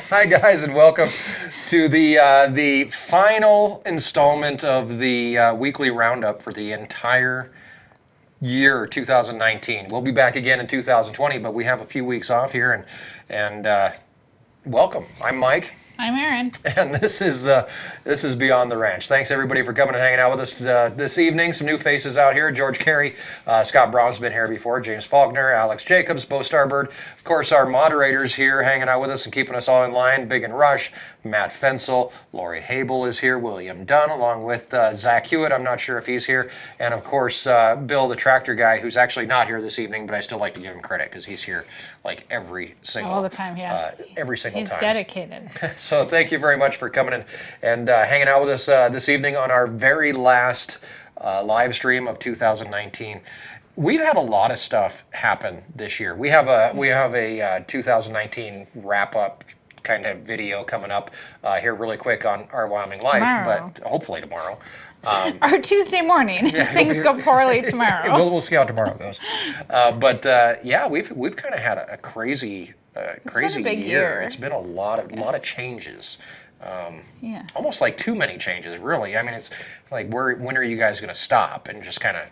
Hi guys, and welcome to the final installment of the weekly roundup for the entire year 2019. We'll be back again in 2020, but we have a few weeks off here, and welcome. I'm Mike. I'm Erin. And this is Beyond the Ranch. Thanks everybody for coming and hanging out with us this evening. Some new faces out here. George Carey, Scott Brown's been here before. James Faulkner, Alex Jacobs, Bo Starbird. Of course, our moderators here hanging out with us and keeping us all in line. Big and Rush, Matt Fensel, Lori Habel is here. William Dunn, along with Zach Hewitt. I'm not sure if he's here. And of course, Bill, the tractor guy, who's actually not here this evening, but I still like to give him credit because he's here like every single All the time, yeah. Every single He's time. dedicated. So thank you very much for coming in and hanging out with us this evening on our very last live stream of 2019. We've had a lot of stuff happen this year. We have a 2019 wrap up kind of video coming up here really quick on our Wyoming Life, Tomorrow. but hopefully tomorrow. Or Tuesday morning. If things go poorly tomorrow. We'll see how tomorrow goes. Yeah, we've kind of had a crazy crazy been a big year. It's been a lot of changes. Yeah. Almost like too many changes, really. I mean, it's like when are you guys going to stop and just kind of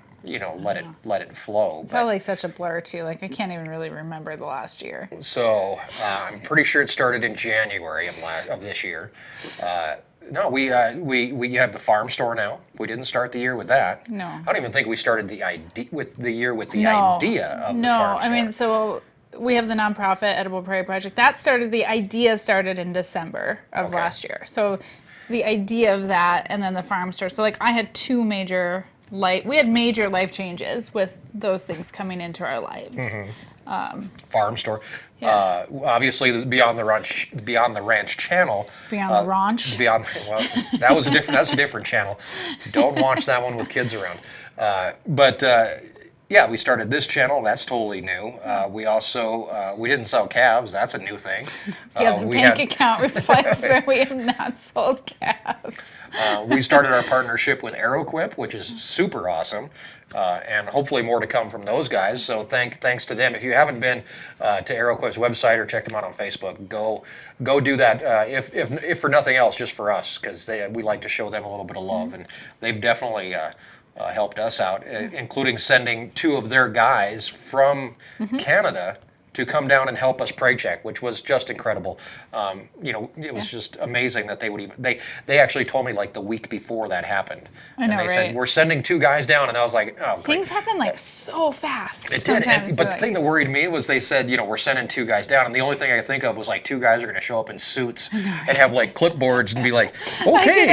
let it flow? It's all like such a blur too. Like I can't even really remember the last year. So I'm pretty sure it started in January of this year. No, we have the farm store now. We didn't start the year with that. No. I don't even think we started the idea with the year with the No. idea of the No, farm store. I mean, so we have the nonprofit Edible Prairie Project. The idea started in December of Okay. last year. So the idea of that and then the farm store. So like I had we had major life changes with those things coming into our lives. Mm-hmm. Farm store. Yeah. Obviously, the Beyond the Ranch channel. Beyond the Ranch. Well, that's a different channel. Don't watch that one with kids around. Yeah, we started this channel. That's totally new. We also we didn't sell calves. That's a new thing. Yeah, the bank account reflects that we have not sold calves. We started our partnership with AeroQuip, which is super awesome, and hopefully more to come from those guys. So thanks to them. If you haven't been to AeroQuip's website or checked them out on Facebook, go do that. If for nothing else, just for us, because we like to show them a little bit of love, and they've definitely helped us out, including sending two of their guys from Canada to come down and help us prey check, which was just incredible. It was just amazing that they would even they actually told me like the week before that happened. I know, and they right? said, we're sending two guys down, and I was like, oh, great. Things happen like so fast. It did, sometimes. but the thing that worried me was they said, we're sending two guys down, and the only thing I could think of was like two guys are going to show up in suits and have like clipboards and be like, okay,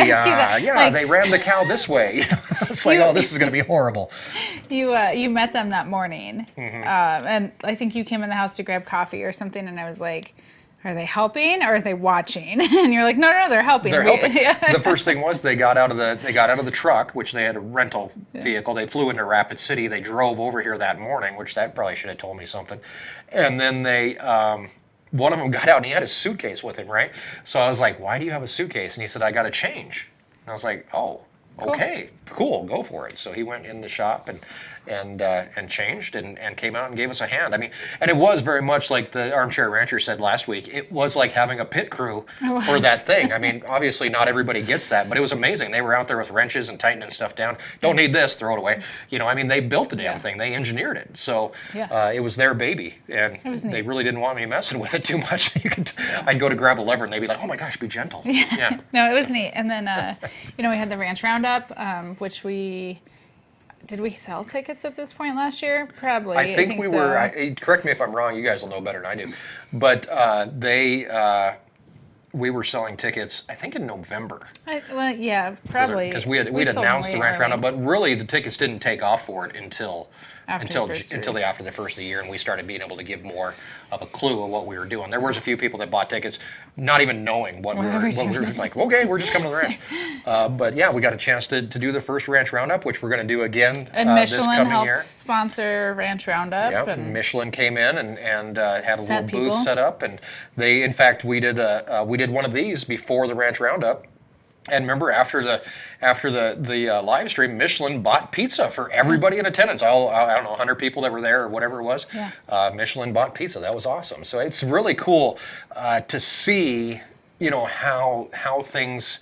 they ran the cow this way. It's like, oh, this is going to be horrible. You met them that morning, Mm-hmm. and I think you came in the house to grab coffee or something, and I was like, are they helping or are they watching? And you're like, no, they're helping. They're helping. Yeah. The first thing was they got out of the truck, which they had a rental vehicle. They flew into Rapid City. They drove over here that morning, which that probably should have told me something. And then one of them got out and he had his suitcase with him, right? So I was like, why do you have a suitcase? And he said, I got to change. And I was like, oh, okay, cool, go for it. So he went in the shop and changed and came out and gave us a hand. I mean, and it was very much like the Armchair Rancher said last week. It was like having a pit crew for that thing. I mean, obviously not everybody gets that, but it was amazing. They were out there with wrenches and tightening stuff down. Don't need this, throw it away. I mean, they built the damn thing. They engineered it. So it was their baby, and they really didn't want me messing with it too much. I'd go to grab a lever, and they'd be like, "Oh my gosh, be gentle." Yeah. No, it was neat. And then we had the ranch roundup, which did we sell tickets at this point last year? Probably. I think we so. were. Correct me if I'm wrong. You guys will know better than I do. But we were selling tickets, I think in November. Probably. Because we'd announced the ranch roundup, but really the tickets didn't take off for it until after the first of the year, and we started being able to give more of a clue of what we were doing. There was a few people that bought tickets, not even knowing what we were like. Okay, we're just coming to the ranch. But yeah, we got a chance to do the first ranch roundup, which we're going to do again and this Michelin coming helped year. Sponsor ranch roundup. Yeah, and Michelin came in and had a little people. booth set up, and in fact, we did one of these before the ranch roundup. And remember, after the live stream, Michelin bought pizza for everybody in attendance. All, I don't know, 100 people that were there or whatever it was. Yeah. Michelin bought pizza. That was awesome. So it's really cool to see, how things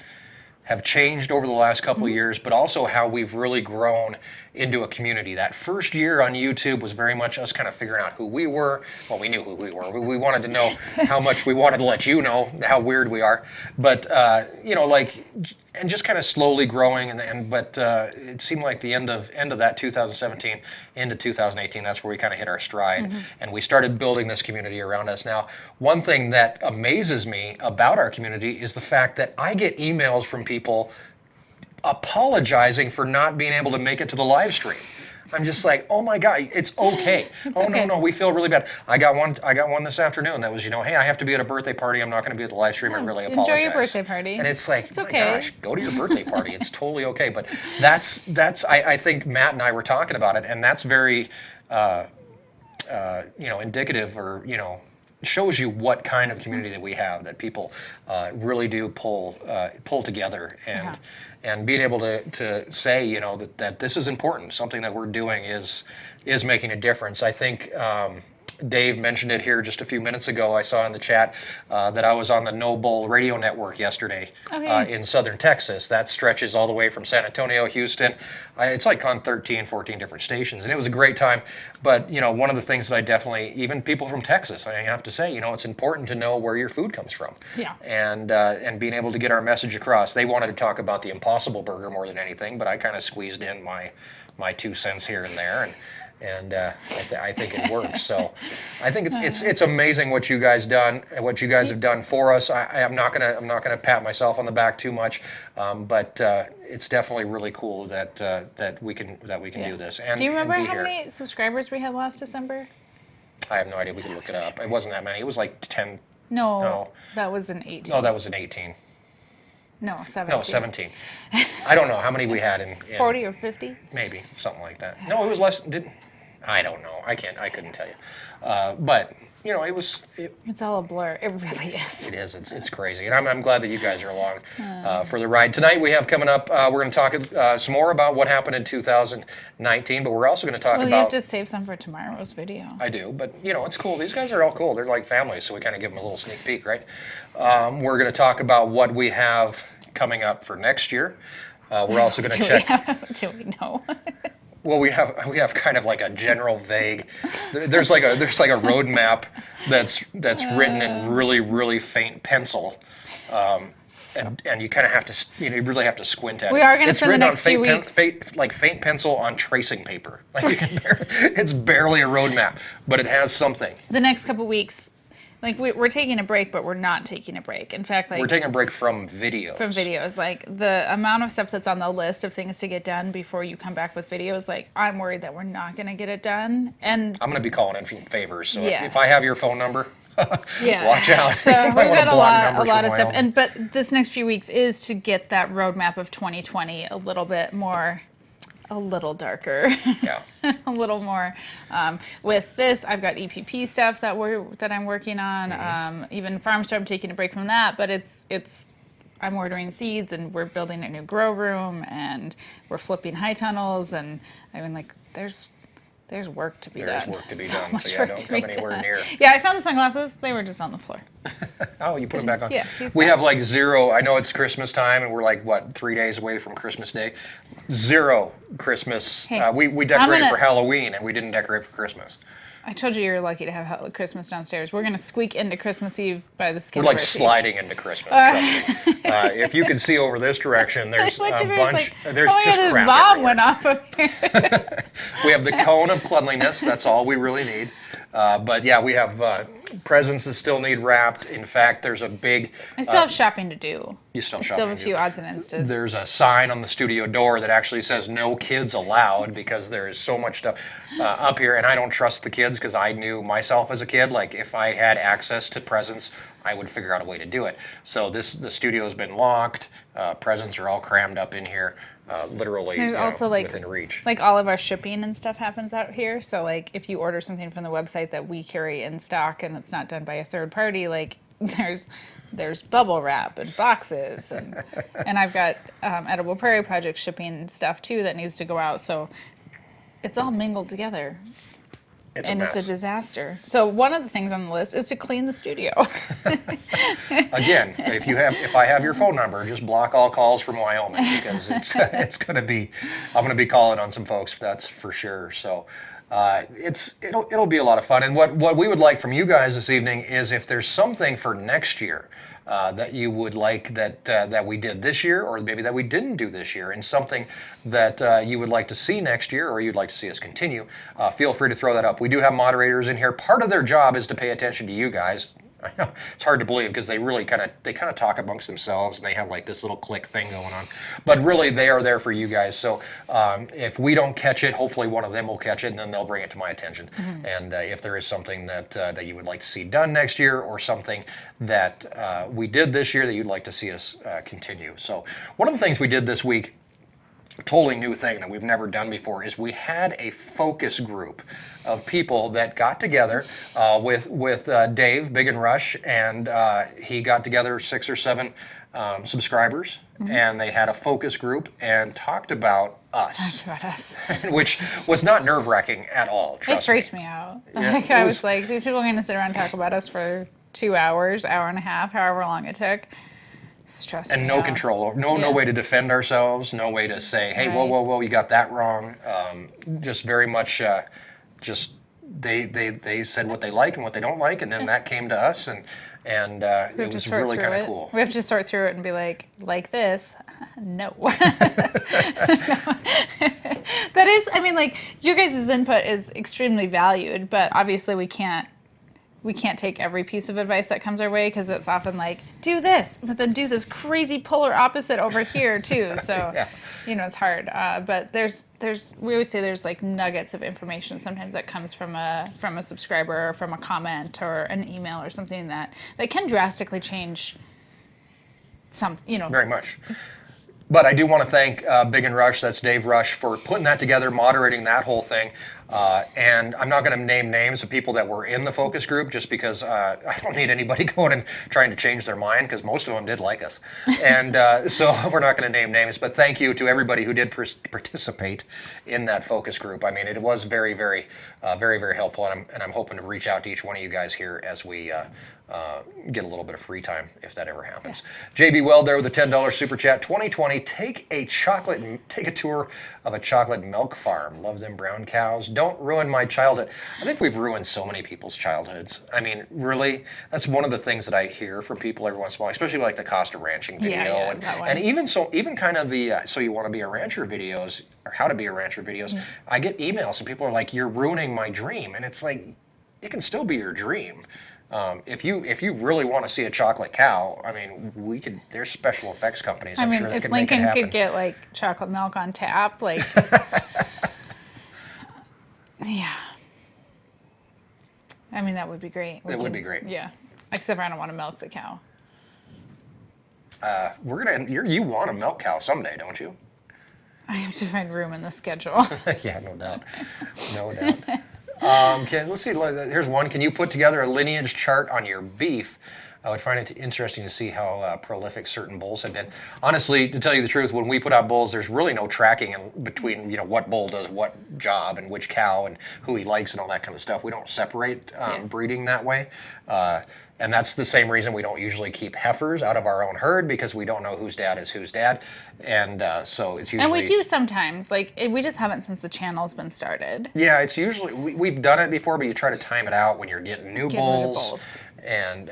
have changed over the last couple of years, but also how we've really grown into a community. That first year on YouTube was very much us kind of figuring out who we were. Well, we knew who we were. We wanted to know how much we wanted to let you know how weird we are. But, and just kind of slowly growing, but it seemed like the end of that 2017 into 2018, that's where we kind of hit our stride, and we started building this community around us. Now, one thing that amazes me about our community is the fact that I get emails from people apologizing for not being able to make it to the live stream. I'm just like, oh my God, it's okay. okay. No, we feel really bad. I got one this afternoon that was, hey, I have to be at a birthday party. I'm not going to be at the live stream. I really apologize. Enjoy your birthday party. And it's like, it's my okay. gosh, go to your birthday party. It's totally okay. But I think Matt and I were talking about it, and that's very, indicative, or shows you what kind of community that we have, that people really do pull together, and being able to say that this is important, something that we're doing is making a difference. I think Dave mentioned it here just a few minutes ago. I saw in the chat that I was on the No Bull radio network yesterday in southern Texas. That stretches all the way from San Antonio, Houston. It's like on 13, 14 different stations, and it was a great time. But one of the things that I definitely, even people from Texas, I have to say, it's important to know where your food comes from. Yeah. And being able to get our message across. They wanted to talk about the Impossible Burger more than anything, but I kind of squeezed in my 2 cents here and there, and I think it works. So I think it's amazing what you guys have done for us. I'm not gonna pat myself on the back too much, but it's definitely really cool that we can do this. And do you remember and be how here. many subscribers we had last December? I have no idea. We can look it up. It wasn't that many. It was like 10. No, that was an 18. No, that was an 18. No, 17. No, 17. I don't know how many we had in 40 or 50? Maybe something like that. No, it was less. I don't know. I couldn't tell you. But it was. It's all a blur. It really is. It is. It's crazy, and I'm glad that you guys are along for the ride. Tonight we have coming up. We're going to talk some more about what happened in 2019, but we're also going to talk about. You have to save some for tomorrow's video. I do, but it's cool. These guys are all cool. They're like family, so we kind of give them a little sneak peek, right? We're going to talk about what we have coming up for next year. We're also going to check. Do we know? Well, we have kind of like a general vague. There's like a roadmap that's written in really, really faint pencil, and you kind of have to you really have to squint at it. We are going to spend the next few faint weeks like faint pencil on tracing paper. Like it's barely a roadmap, but it has something. The next couple weeks. Like we're taking a break, but we're not taking a break. In fact, like we're taking a break from videos. From videos, like the amount of stuff that's on the list of things to get done before you come back with videos, like I'm worried that we're not going to get it done. And I'm going to be calling in for favors. So yeah. if I have your phone number, yeah. watch out. So we've got a lot of stuff. But this next few weeks is to get that roadmap of 2020 a little bit more. A little darker, yeah. A little more. With this, I've got EPP stuff that I'm working on. Even FarmStore, I'm taking a break from that, but I'm ordering seeds, and we're building a new grow room, and we're flipping high tunnels, and I mean, like there's work to be done. There's work to be done. Much So work don't to come be anywhere done. near. Yeah, I found the sunglasses. They were just on the floor. Oh, you put them back on? Yeah. We have like zero. I know it's Christmas time, and we're like, 3 days away from Christmas Day. Zero Christmas. Hey, we decorated for Halloween, and we didn't decorate for Christmas. I told you you're lucky to have Christmas downstairs. We're going to squeak into Christmas Eve by the skin We're of like our teeth. sliding into Christmas. Trust me. If you can see over this direction, there's a bunch. There's just this crap bomb everywhere. went off up here. We have the cone of cleanliness. That's all we really need. But yeah, we have presents that still need wrapped. In fact, there's a big. I still have shopping to do. You still I still have a few odds and ends to. There's a sign on the studio door that actually says "No kids allowed" because there is so much stuff up here, and I don't trust the kids because I knew myself as a kid. Like if I had access to presents, I would figure out a way to do it. So the studio's been locked. Presents are all crammed up in here. Literally, There's also within reach. Like all of our shipping and stuff happens out here. So like if you order something from the website that we carry in stock and it's not done by a third party, like there's bubble wrap and boxes, and I've got edible Prairie Project shipping stuff too that needs to go out. So it's all mingled together. It's And a it's mess. a disaster. So one of the things on the list is to clean the studio. Again, if I have your phone number, just block all calls from Wyoming because it's going to be, I'm going to be calling on some folks, that's for sure. So it'll be a lot of fun. And what we would like from you guys this evening is if there's something for next year that you would like that we did this year, or maybe that we didn't do this year, and something that you would like to see next year, or you'd like to see us continue, feel free to throw that up. We do have moderators in here. Part of their job is to pay attention to you guys. I know it's hard to believe because they really kind of talk amongst themselves, and they have like this little click thing going on. But really, they are there for you guys. So if we don't catch it, hopefully one of them will catch it, and then they'll bring it to my attention. Mm-hmm. And if there is something that you would like to see done next year, or something that we did this year that you'd like to see us continue. So one of the things we did this week, a totally new thing that we've never done before, is we had a focus group of people that got together with Dave, Big and Rush, and he got together 6 or 7 subscribers, mm-hmm. and they had a focus group and talked about us. Talked about us. Which was not nerve-wracking at all, trust me. It freaked me out. Yeah, like, I was like, these people are going to sit around and talk about us for 2 hours, hour and a half, however long it took. And no control, no way to defend ourselves, no way to say, hey, right. whoa, you got that wrong. Just very much, just they said what they like and what they don't like, and then that came to us, and it was really kind of cool. We have to sort through it and be like this, no. That is, I mean, like, your guys' input is extremely valued, but obviously we can't take every piece of advice that comes our way, because it's often like, do this, but then do this crazy polar opposite over here too. So, yeah. It's hard. But we always say there's like nuggets of information sometimes that comes from a subscriber, or from a comment, or an email, or something that can drastically change Very much. But I do want to thank Big and Rush, that's Dave Rush, for putting that together, moderating that whole thing. And I'm not going to name names of people that were in the focus group, just because I don't need anybody going and trying to change their mind, because most of them did like us. And so we're not going to name names. But thank you to everybody who did participate in that focus group. I mean, it was very, very, very helpful. And I'm hoping to reach out to each one of you guys here as we get a little bit of free time, if that ever happens. Yeah. JB Weld there with a $10 super chat. 2020, take a tour of a chocolate milk farm. Love them brown cows. Don't ruin my childhood. I think we've ruined so many people's childhoods. I mean, really, that's one of the things that I hear from people every once in a while, especially like the cost of ranching video, and even kind of the so you want to be a rancher videos, or how to be a rancher videos. Mm-hmm. I get emails and people are like, "You're ruining my dream," and it's like, it can still be your dream. If you really want to see a chocolate cow, I mean, there's special effects companies. I'm sure that if Lincoln could get like chocolate milk on tap, like, yeah. I mean, that would be great. Would be great. Yeah. Except for I don't want to milk the cow. You want a milk cow someday, don't you? I have to find room in the schedule. Yeah, no doubt. No doubt. Let's see. Here's one. Can you put together a lineage chart on your beef? I would find it interesting to see how prolific certain bulls have been. Honestly, to tell you the truth, when we put out bulls, there's really no tracking between what bull does what job and which cow and who he likes and all that kind of stuff. We don't separate breeding that way. And that's the same reason we don't usually keep heifers out of our own herd, because we don't know whose dad is whose dad. And so it's usually... And we do sometimes. We just haven't since the channel's been started. Yeah, it's usually... We've done it before, but you try to time it out when you're getting new bulls. And,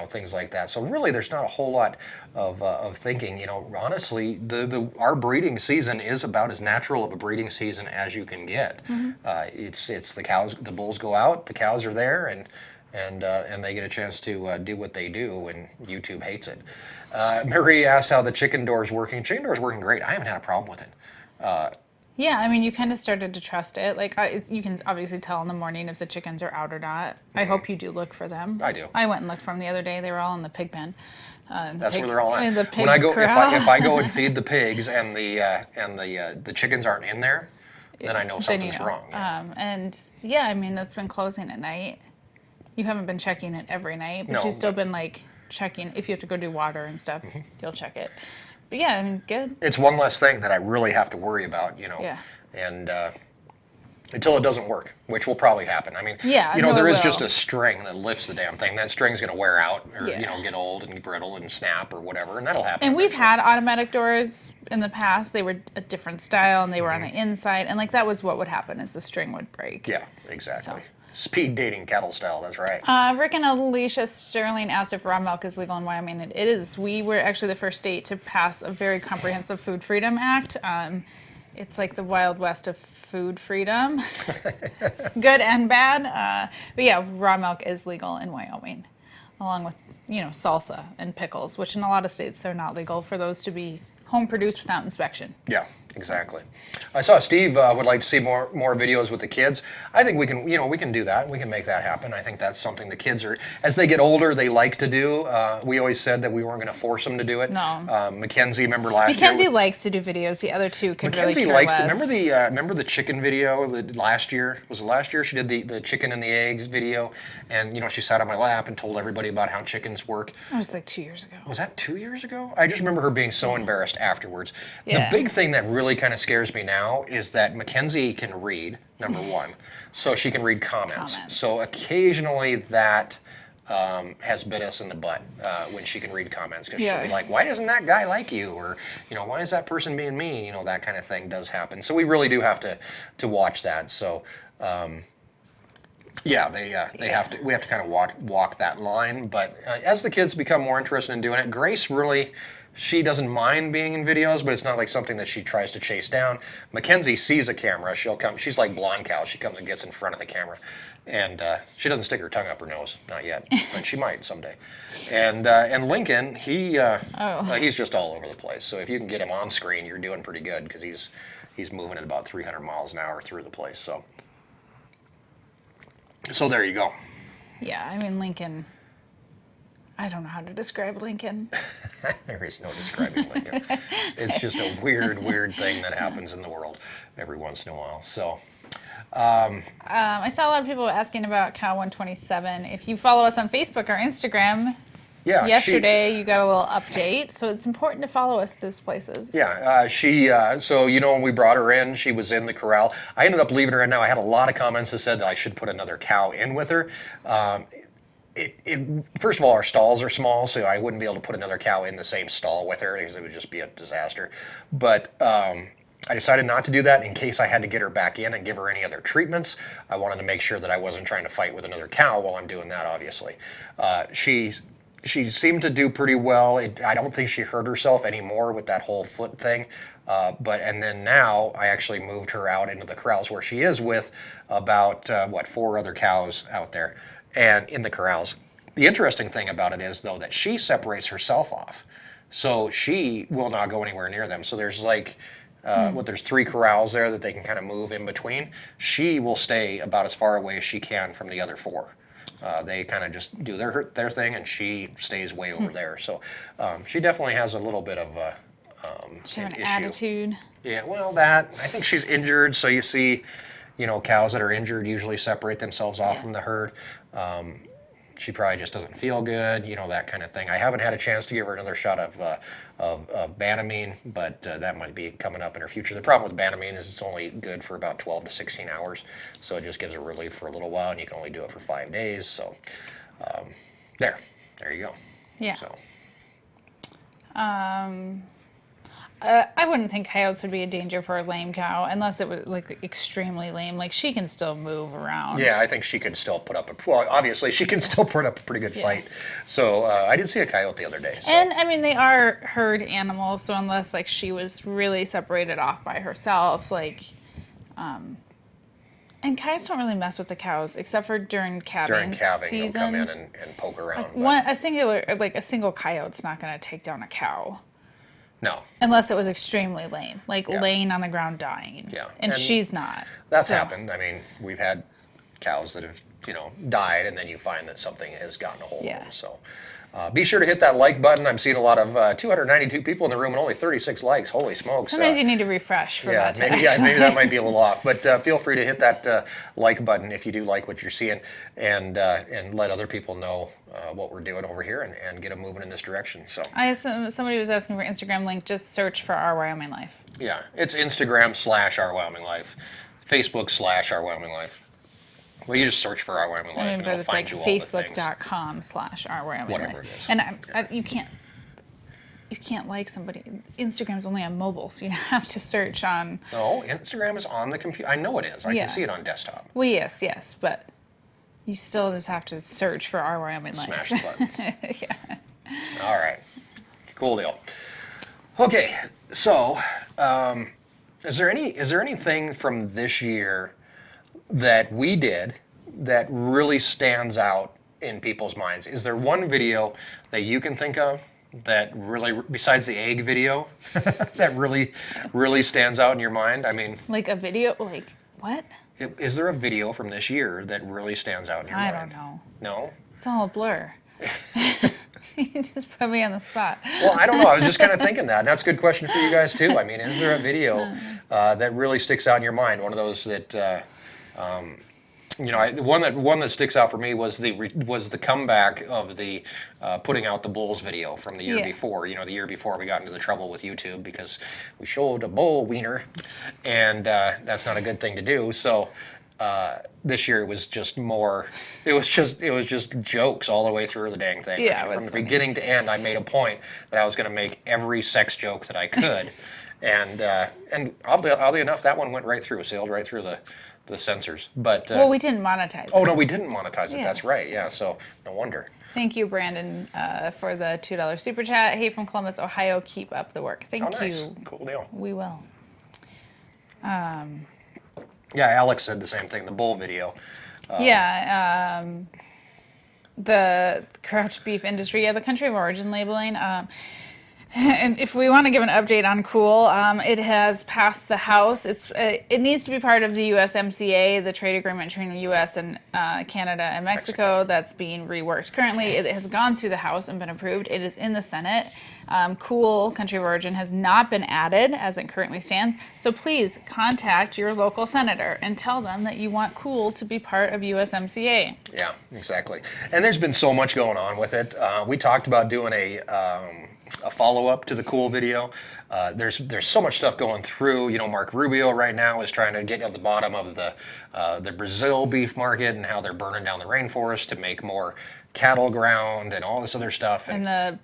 things like that. So really, there's not a whole lot of thinking. Honestly, our breeding season is about as natural of a breeding season as you can get. Mm-hmm. It's the cows, the bulls go out, the cows are there, and they get a chance to do what they do, and YouTube hates it. Marie asked how the chicken door's working. Chicken door's working great. I haven't had a problem with it. Yeah, I mean, you kind of started to trust it. You can obviously tell in the morning if the chickens are out or not. Mm-hmm. I hope you do look for them. I do. I went and looked for them the other day. They were all in the pig pen. That's where they're all at. The pig when I go, corral. if I go and feed the pigs and the chickens aren't in there, then I know something's wrong. Yeah. I mean, that's been closing at night. You haven't been checking it every night, but No, you've still but- been like checking if you have to go do water and stuff. You'll check it. But yeah, I mean, good. It's one less thing that I really have to worry about, Yeah. and until it doesn't work, which will probably happen. I mean, Yeah, there no, it is will. just a string that lifts the damn thing. That string's going to wear out, or Yeah. get old and brittle and snap or whatever, and that'll happen. And we've eventually. had automatic doors in the past. They were a different style, and they were on the inside, and like that was what would happen is the string would break. Yeah, exactly. So. Speed dating cattle style. That's right. Rick and Alicia Sterling asked if raw milk is legal in Wyoming. It is. We were actually the first state to pass a very comprehensive Food Freedom Act. It's like the Wild West of food freedom, good and bad. But yeah, raw milk is legal in Wyoming, along with salsa and pickles, which in a lot of states they're not legal for those to be home produced without inspection. Yeah, exactly. I saw Steve would like to see more videos with the kids. I think we can, we can do that. We can make that happen. I think that's something the kids are, as they get older, they like to do. We always said that we weren't going to force them to do it. No. Mackenzie, remember last year? Mackenzie likes to do videos. The other two could Mackenzie really care likes less. to. Remember the chicken video that last year? Was it last year? She did the chicken and the eggs video, and she sat on my lap and told everybody about how chickens work. That was like 2 years ago. Was that 2 years ago? I just remember her being so embarrassed afterwards. Yeah. The big thing that really kind of scares me now is that Mackenzie can read, number one, so she can read comments. So occasionally that has bit us in the butt when she can read comments, because she'll be like, why doesn't that guy like you? Or, why is that person being mean? That kind of thing does happen. So we really do have to watch that. So yeah, they have to. We have to kind of walk that line. But as the kids become more interested in doing it, Grace really, she doesn't mind being in videos, but it's not like something that she tries to chase down. Mackenzie sees a camera. She'll come. She's like blonde cow. She comes and gets in front of the camera, and she doesn't stick her tongue up her nose, not yet, but she might someday. And Lincoln, he's just all over the place. So if you can get him on screen, you're doing pretty good, because he's moving at about 300 miles an hour through the place. So there you go. Yeah, I mean, Lincoln, I don't know how to describe Lincoln. There is no describing Lincoln. It's just a weird thing that happens in the world every once in a while. So I saw a lot of people asking about Cow 127. If you follow us on Facebook or Instagram, yesterday you got a little update. So it's important to follow us those places. Yeah, so when we brought her in, she was in the corral. I ended up leaving her in. Now I had a lot of comments that said that I should put another cow in with her. First of all, our stalls are small, so I wouldn't be able to put another cow in the same stall with her, because it would just be a disaster. But I decided not to do that in case I had to get her back in and give her any other treatments. I wanted to make sure that I wasn't trying to fight with another cow while I'm doing that, obviously. She seemed to do pretty well. I don't think she hurt herself anymore with that whole foot thing. And then now I actually moved her out into the corrals, where she is with about, 4 other cows out there and in the corrals. The interesting thing about it is, though, that she separates herself off. So she will not go anywhere near them. So there's there's 3 corrals there that they can kind of move in between. She will stay about as far away as she can from the other 4. They kind of just do their thing, and she stays way over there. So she definitely has a little bit of an issue. Attitude. Yeah, well, I think she's injured. So you see, cows that are injured usually separate themselves off from the herd. She probably just doesn't feel good, that kind of thing. I haven't had a chance to give her another shot of Banamine, but that might be coming up in her future. The problem with Banamine is it's only good for about 12 to 16 hours, so it just gives her relief for a little while, and you can only do it for 5 days. So there you go. Yeah. So. I wouldn't think coyotes would be a danger for a lame cow, unless it was like extremely lame. Like, she can still move around. Yeah, I think she could still put up obviously she can still put up a pretty good fight. So I did see a coyote the other day. So. And I mean, they are herd animals, so unless like she was really separated off by herself, and coyotes don't really mess with the cows except for during calving season. They'll come in and poke around. A single coyote's not going to take down a cow. No. Unless it was extremely lame, laying on the ground dying. Yeah. And she's not. That's happened. I mean, we've had cows that have died, and then you find that something has gotten a hold of Yeah. them. So be sure to hit that like button. I'm seeing a lot of 292 people in the room and only 36 likes. Holy smokes. Sometimes you need to refresh for that to maybe that might be a little off, but feel free to hit that like button if you do like what you're seeing, and let other people know what we're doing over here, and get them moving in this direction. So somebody was asking for Instagram link. Just search for Our Wyoming Life. yeah, it's Instagram/Our Wyoming Life, Facebook/Our Wyoming Life. Well, you just search for Our Wyoming Life, and it'll find you all the things. Facebook.com/Our Wyoming Life. Whatever it is. And you can't like somebody. Instagram's only on mobile, so you have to search on. No, Instagram is on the computer. I know it is. I Yeah. can see it on desktop. Well, yes, but you still just have to search for Our Wyoming Life. Smash the buttons. Yeah. All right. Cool deal. Okay, so is there anything from this year that we did that really stands out in people's minds? Is there one video that you can think of that really, besides the egg video, that really stands out in your mind? I mean, Like a video, like what? is there a video from this year that really stands out in your mind? I don't know. No? It's all a blur. You just put me on the spot. Well, I don't know. I was just kind of thinking that. And that's a good question for you guys, too. I mean, is there a video that really sticks out in your mind? One of those that, the one that sticks out for me was the comeback of the putting out the bulls video from the year before. The year before we got into the trouble with YouTube because we showed a bull wiener, and that's not a good thing to do. So this year it was just more. It was just jokes all the way through the dang thing. Yeah, I mean, from the funny. beginning to end, I made a point that I was going to make every sex joke that I could, and oddly enough, that one went right through, sailed right through the censors. But Well, we didn't monetize it. oh no, we didn't monetize it. Yeah. That's right. Yeah, so no wonder. Thank you, Brandon, for the $2 super chat. Hey, from Columbus, Ohio. Keep up the work. Thank Nice. you. Cool deal. We will. Yeah, Alex said the same thing. The bull video. The corrupt beef industry. Yeah, the country of origin labeling. And if we want to give an update on Cool, it has passed the House. It needs to be part of the USMCA, the trade agreement between the U.S. and Canada and Mexico. That's being reworked. Currently, it has gone through the House and been approved. It is in the Senate. Cool, country of origin, has not been added as it currently stands. So please contact your local senator and tell them that you want Cool to be part of USMCA. Yeah, exactly. And there's been so much going on with it. We talked about doing a follow-up to the Cool video. There's so much stuff going through. Mark Rubio right now is trying to get at the bottom of the Brazil beef market and how they're burning down the rainforest to make more cattle ground and all this other stuff. And the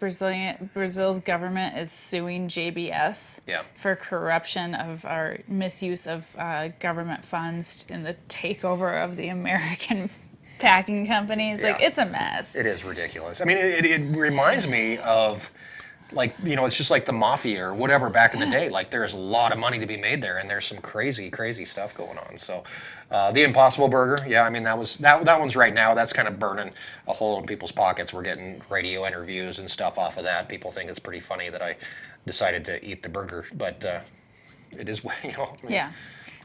Brazil's government is suing JBS for corruption of our misuse of government funds in the takeover of the American packing companies. Yeah. Like, it's a mess. It is ridiculous. I mean, it reminds me of, it's just like the mafia or whatever back in the day. Like, there's a lot of money to be made there, and there's some crazy, crazy stuff going on. So, the Impossible Burger, I mean, that one's right now. That's kind of burning a hole in people's pockets. We're getting radio interviews and stuff off of that. People think it's pretty funny that I decided to eat the burger, but it is, Yeah.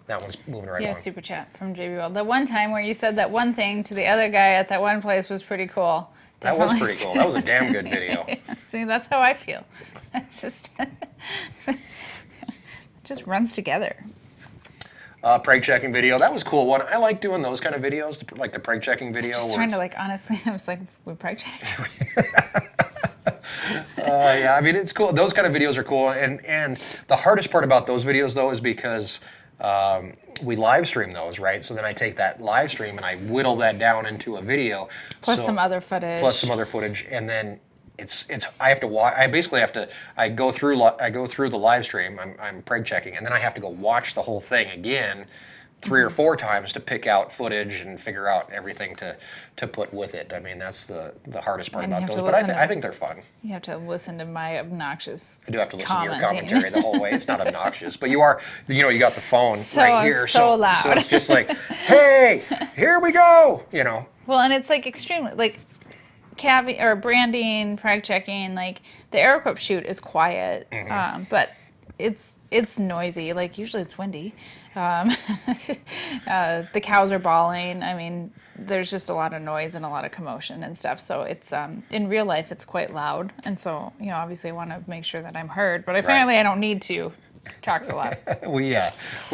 That one's moving right Yeah, along. super chat from JB World. The one time where you said that one thing to the other guy at that one place was pretty cool. That was Definitely pretty cool. That was a damn good video. See, that's how I feel. It just runs together. Preg checking video. That was a cool one. I like doing those kind of videos, like the preg checking video. Just trying to, honestly, I was like, we preg checked. Yeah, I mean, it's cool. Those kind of videos are cool. And the hardest part about those videos, though, is because we live stream those, right? So then I take that live stream and I whittle that down into a video. Plus some other footage. And then I have to watch. I go through the live stream. I'm preg checking, and then I have to go watch the whole thing again 3 or 4 times to pick out footage and figure out everything to put with it. I mean, that's the hardest part about those. But I think they're fun. You have to listen to my obnoxious I do have to listen to your commentary the whole way. It's not obnoxious, but you got the phone right here. So loud. So it's just like, hey, here we go. Well, and it's extremely calving or branding, preg checking. The AeroQuip shoot is quiet, but it's noisy. Like usually it's windy. The cows are bawling. I mean, there's just a lot of noise and a lot of commotion and stuff. So it's in real life it's quite loud. And so obviously I want to make sure that I'm heard. But apparently I don't need to. Talks a lot. We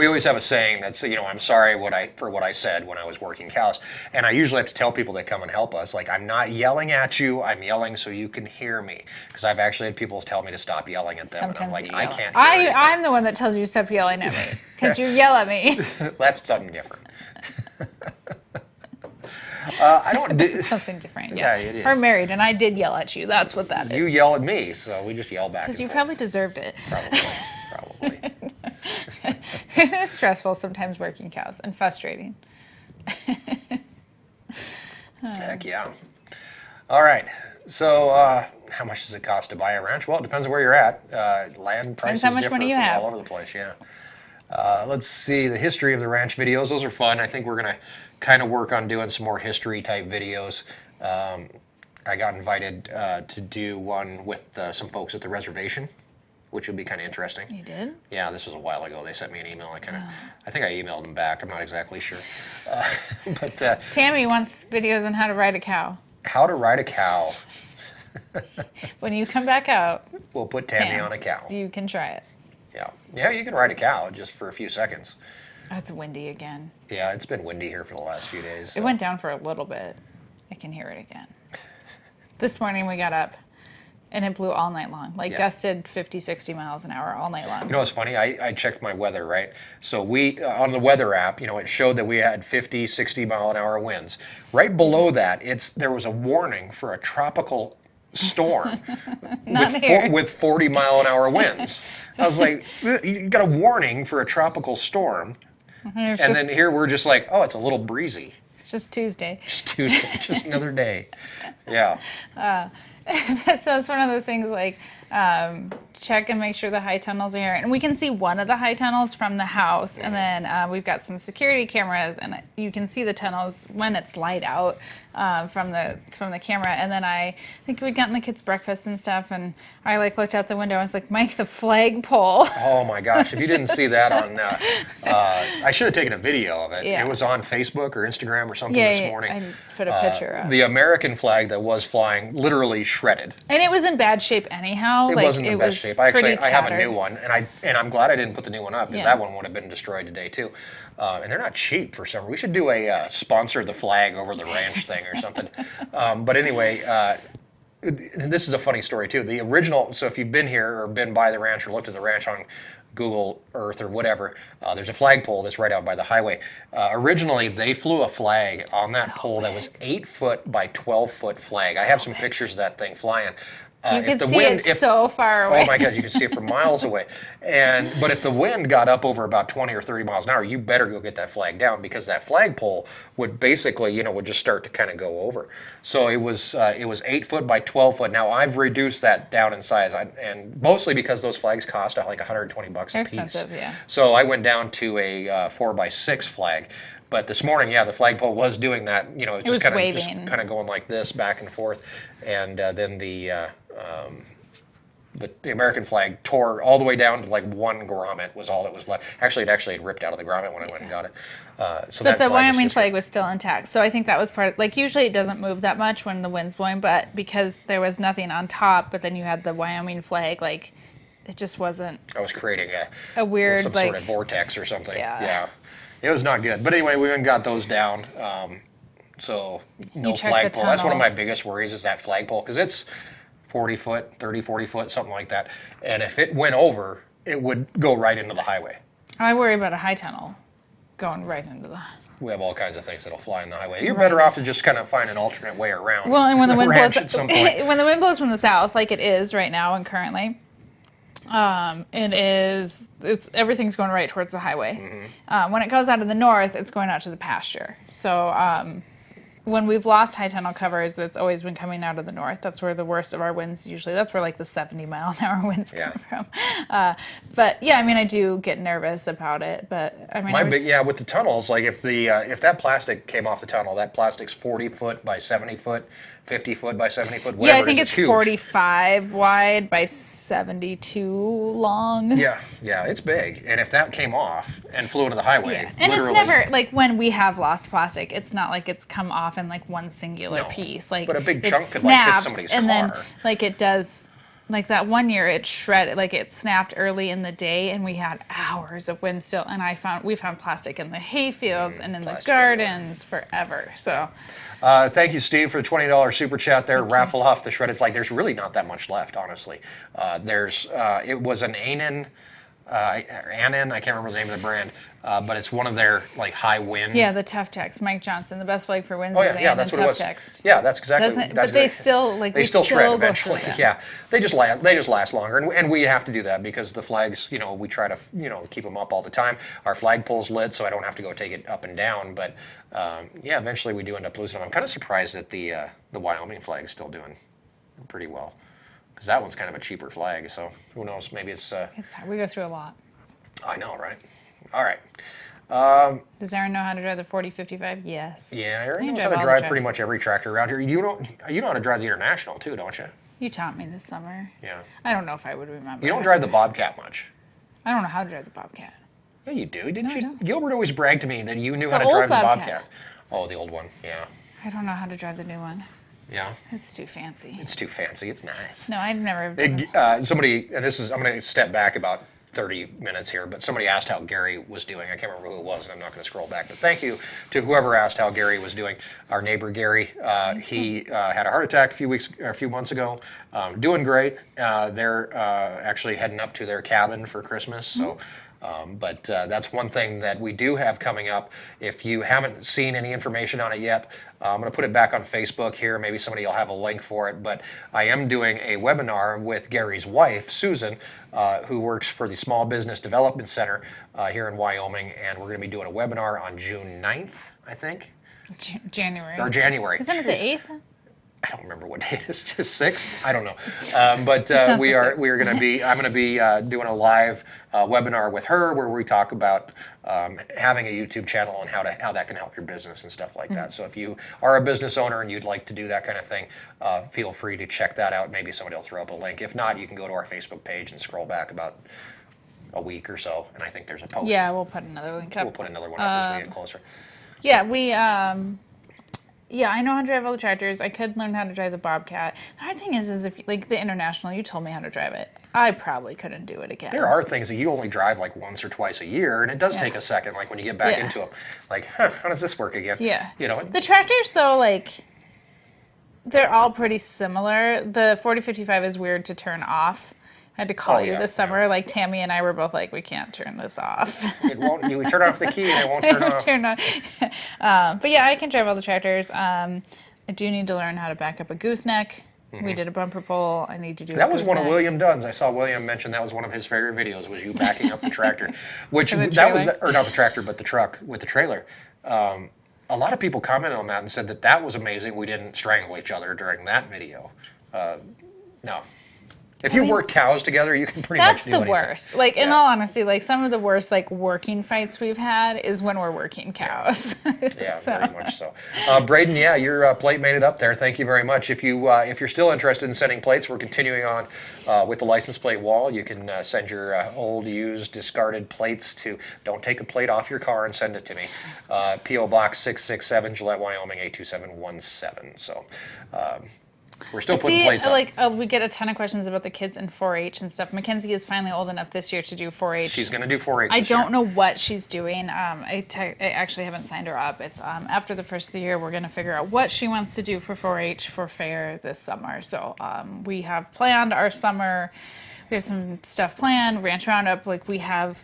always have a saying that's I'm sorry for what I said when I was working cows, and I usually have to tell people that come and help us, like, I'm not yelling at you, I'm yelling so you can hear me, because I've actually had people tell me to stop yelling at them. Sometimes and I'm like, you I yell. can't hear I'm the one that tells you to stop yelling at me because you yell at me. That's something different. I don't. It's something different. Yeah, it is. We're married, and I did yell at you. That's what that is. You yell at me, so we just yell back. Because you forth. probably deserved it. Probably. It's stressful sometimes working cows and frustrating. Heck yeah. All right. So, how much does it cost to buy a ranch? Well, it depends on where you're at. Land prices how much differ money you from have. all over the place. Yeah. Let's see the history of the ranch videos. Those are fun. I think we're gonna kind of work on doing some more history type videos. I got invited to do one with some folks at the reservation, which would be kind of interesting. You did? Yeah, this was a while ago. They sent me an email. I think I emailed them back. I'm not exactly sure. But Tammy wants videos on how to ride a cow. How to ride a cow. When you come back out, We'll put Tammy Tam, on a cow. you can try it. Yeah, you can ride a cow just for a few seconds. It's windy again. Yeah, it's been windy here for the last few days. It went down for a little bit. I can hear it again. This morning we got up and it blew all night long. Like gusted 50, 60 miles an hour all night long. You know what's funny? I checked my weather, right? So we, on the weather app, it showed that we had 50, 60 mile an hour winds. Right below that, there was a warning for a tropical storm with 40 mile an hour winds. I was like, you got a warning for a tropical storm. And then here we're just like, oh, it's a little breezy. It's just Tuesday. Just Tuesday, just another day. Yeah. So it's one of those things like check and make sure the high tunnels are here. And we can see one of the high tunnels from the house. And then we've got some security cameras and you can see the tunnels when it's light out from the camera. And then I think we'd gotten the kids breakfast and stuff. And I looked out the window and I was like, Mike, the flagpole. Oh my gosh. If you didn't see that on, I should have taken a video of it. Yeah. It was on Facebook or Instagram or something this morning. I just put a picture up. The American flag that was flying literally shredded. And it was in bad shape anyhow. It wasn't in best shape. I have a new one, and I'm glad I didn't put the new one up because that one would have been destroyed today too. And they're not cheap for some reason. We should do a sponsor the flag over the ranch thing or something. But anyway, and this is a funny story too. The original. So if you've been here or been by the ranch or looked at the ranch on Google Earth or whatever, there's a flagpole that's right out by the highway. Originally, they flew a flag on that pole that was 8 foot by 12 foot flag. I have some pictures of that thing flying. You can see it so far away. Oh my God, you can see it from miles away. But if the wind got up over about 20 or 30 miles an hour, you better go get that flag down because that flagpole would basically, would just start to kind of go over. So it was 8 foot by 12 foot. Now I've reduced that down in size, and mostly because those flags cost like $120 a piece. They're expensive, yeah. So I went down to a 4 by 6 flag. But this morning, the flagpole was doing that. It's just kind of going like this back and forth, and then the American flag tore all the way down to like one grommet was all that was left. Actually, it had ripped out of the grommet when I went and got it. But the Wyoming flag was still intact. So I think that was part of, usually it doesn't move that much when the wind's blowing, but because there was nothing on top, but then you had the Wyoming flag, it just wasn't. I was creating a weird, some sort of vortex or something. Yeah. It was not good. But anyway, we went and got those down. So no flagpole. That's one of my biggest worries is that flagpole because it's 40 foot, 30, 40 foot, something like that. And if it went over, it would go right into the highway. I worry about a high tunnel going right into the... We have all kinds of things that'll fly in the highway. You're better off to just kind of find an alternate way around. Well, and when the wind blows at some point. When the wind blows from the south, like it is right now and currently, everything's going right towards the highway. When it goes out of the north, it's going out to the pasture. So when we've lost high tunnel covers, it's always been coming out of the north. That's where the worst of our winds usually. That's where the 70 mile an hour winds come from. But yeah, I do get nervous about it. But with the tunnels, if that plastic came off the tunnel, that plastic's 40 foot by 70 foot 50 foot by 70 foot, Yeah, whatever I think it is, it's huge. 45 wide by 72 long. Yeah, yeah, it's big. And if that came off and flew into the highway, Yeah, and it's literally, never like when we have lost plastic. It's not like it's come off in like one singular no. piece. Like But a big it chunk could like hit snaps, somebody's and then car. like it does. Like that one year, it shredded. Like it snapped early in the day, and we had hours of wind still. And we found plastic in the hay fields and in the plastic everywhere. gardens forever. So Thank you, Steve, for the $20 super chat there. Raffle off the shredded flag. There's really not that much left, honestly. It was an Annan, I can't remember the name of the brand, but it's one of their like high wind. yeah, the Tough Text, Mike Johnson, the best flag for wins Oh is yeah, and that's what it Tough was. Text. Yeah, that's exactly. Doesn't, That's but they exactly- still like they we still shred go through eventually. them. Yeah, they just last longer, and we have to do that because the flags, we try to keep them up all the time. Our flagpole's lit, so I don't have to go take it up and down. But yeah, eventually we do end up losing them. I'm kind of surprised that the Wyoming flag is still doing pretty well, because that one's kind of a cheaper flag. So who knows? Maybe it's. It's hard. We go through a lot. I know, right? All right. Does Erin know how to drive the 4055? Yes. Yeah, Erin You can knows how to all the drive tractors. pretty much every tractor around here. You know how to drive the International too, don't you? You taught me this summer. Yeah. I don't know if I would remember. You don't drive the Bobcat much. I don't know how to drive the Bobcat. Yeah, you do, didn't No, I you? don't. Gilbert always bragged to me that you knew how to old drive the Bobcat. Bobcat. Oh, the old one. Yeah. I don't know how to drive the new one. Yeah. It's too fancy. It's too fancy. It's nice. No, I've never done it. Somebody, and I'm going to step back about 30 minutes here, but somebody asked how Gary was doing. I can't remember who it was, and I'm not going to scroll back. But thank you to whoever asked how Gary was doing. Our neighbor Gary, he had a heart attack a few months ago. Doing great. They're actually heading up to their cabin for Christmas. So. But that's one thing that we do have coming up. If you haven't seen any information on it yet, I'm going to put it back on Facebook here. Maybe somebody will have a link for it. But I am doing a webinar with Gary's wife, Susan, who works for the Small Business Development Center here in Wyoming. And we're going to be doing a webinar on June 9th, I think. January. Or January. Isn't it the 8th? I don't remember what day it is. Just 6th? I don't know. But not we the are 6th. we are going to be. I'm going to be doing a live webinar with her where we talk about having a YouTube channel and how that can help your business and stuff like that. So if you are a business owner and you'd like to do that kind of thing, feel free to check that out. Maybe somebody will throw up a link. If not, you can go to our Facebook page and scroll back about a week or so, and I think there's a post. Yeah, we'll put another link up. We'll put another one up as we get closer. Yeah, yeah, I know how to drive all the tractors. I could learn how to drive the Bobcat. The hard thing is if like the International, you told me how to drive it. I probably couldn't do it again. There are things that you only drive like once or twice a year, and it does take a second. Like when you get back Yeah. into them, like, how does this work again? Yeah. The The tractors, though, like, they're all pretty similar. The 4055 is weird to turn off. I had to call you yeah, this summer. Like, Tammy and I were both like, we can't turn this off. It won't. You turn off the key, and it won't turn off. Turn on. But yeah, I can drive all the tractors. I do need to learn how to back up a gooseneck. We did a bumper pull. I need to do That a was one of gooseneck. William Dunn's. I saw William mention that was one of his favorite videos. Was you backing up the tractor, which For the that was, trailer? or not the tractor, but the truck with the trailer. A lot of people commented on that and said that was amazing. We didn't strangle each other during that video. No. If you work cows together, you can pretty That's much do the anything. worst. Like, in Yeah. all honesty, like, some of the worst, like, working fights we've had is when we're working cows. Yeah, So- very much so. Braden, yeah, your plate made it up there. Thank you very much. If you're still interested in sending plates, we're continuing on with the license plate wall. You can send your old, used, discarded plates to. Don't take a plate off your car and send it to me. P.O. Box 667, Gillette, Wyoming 82717. So. We're still putting plates up. We get a ton of questions about the kids in 4-H and stuff. Mackenzie is finally old enough this year to do 4-H. She's going to do 4-H I this year. don't know what she's doing. I actually haven't signed her up. It's after the first of the year, we're going to figure out what she wants to do for 4-H for fair this summer. So we have planned our summer. We have some stuff planned. Ranch Roundup, like we have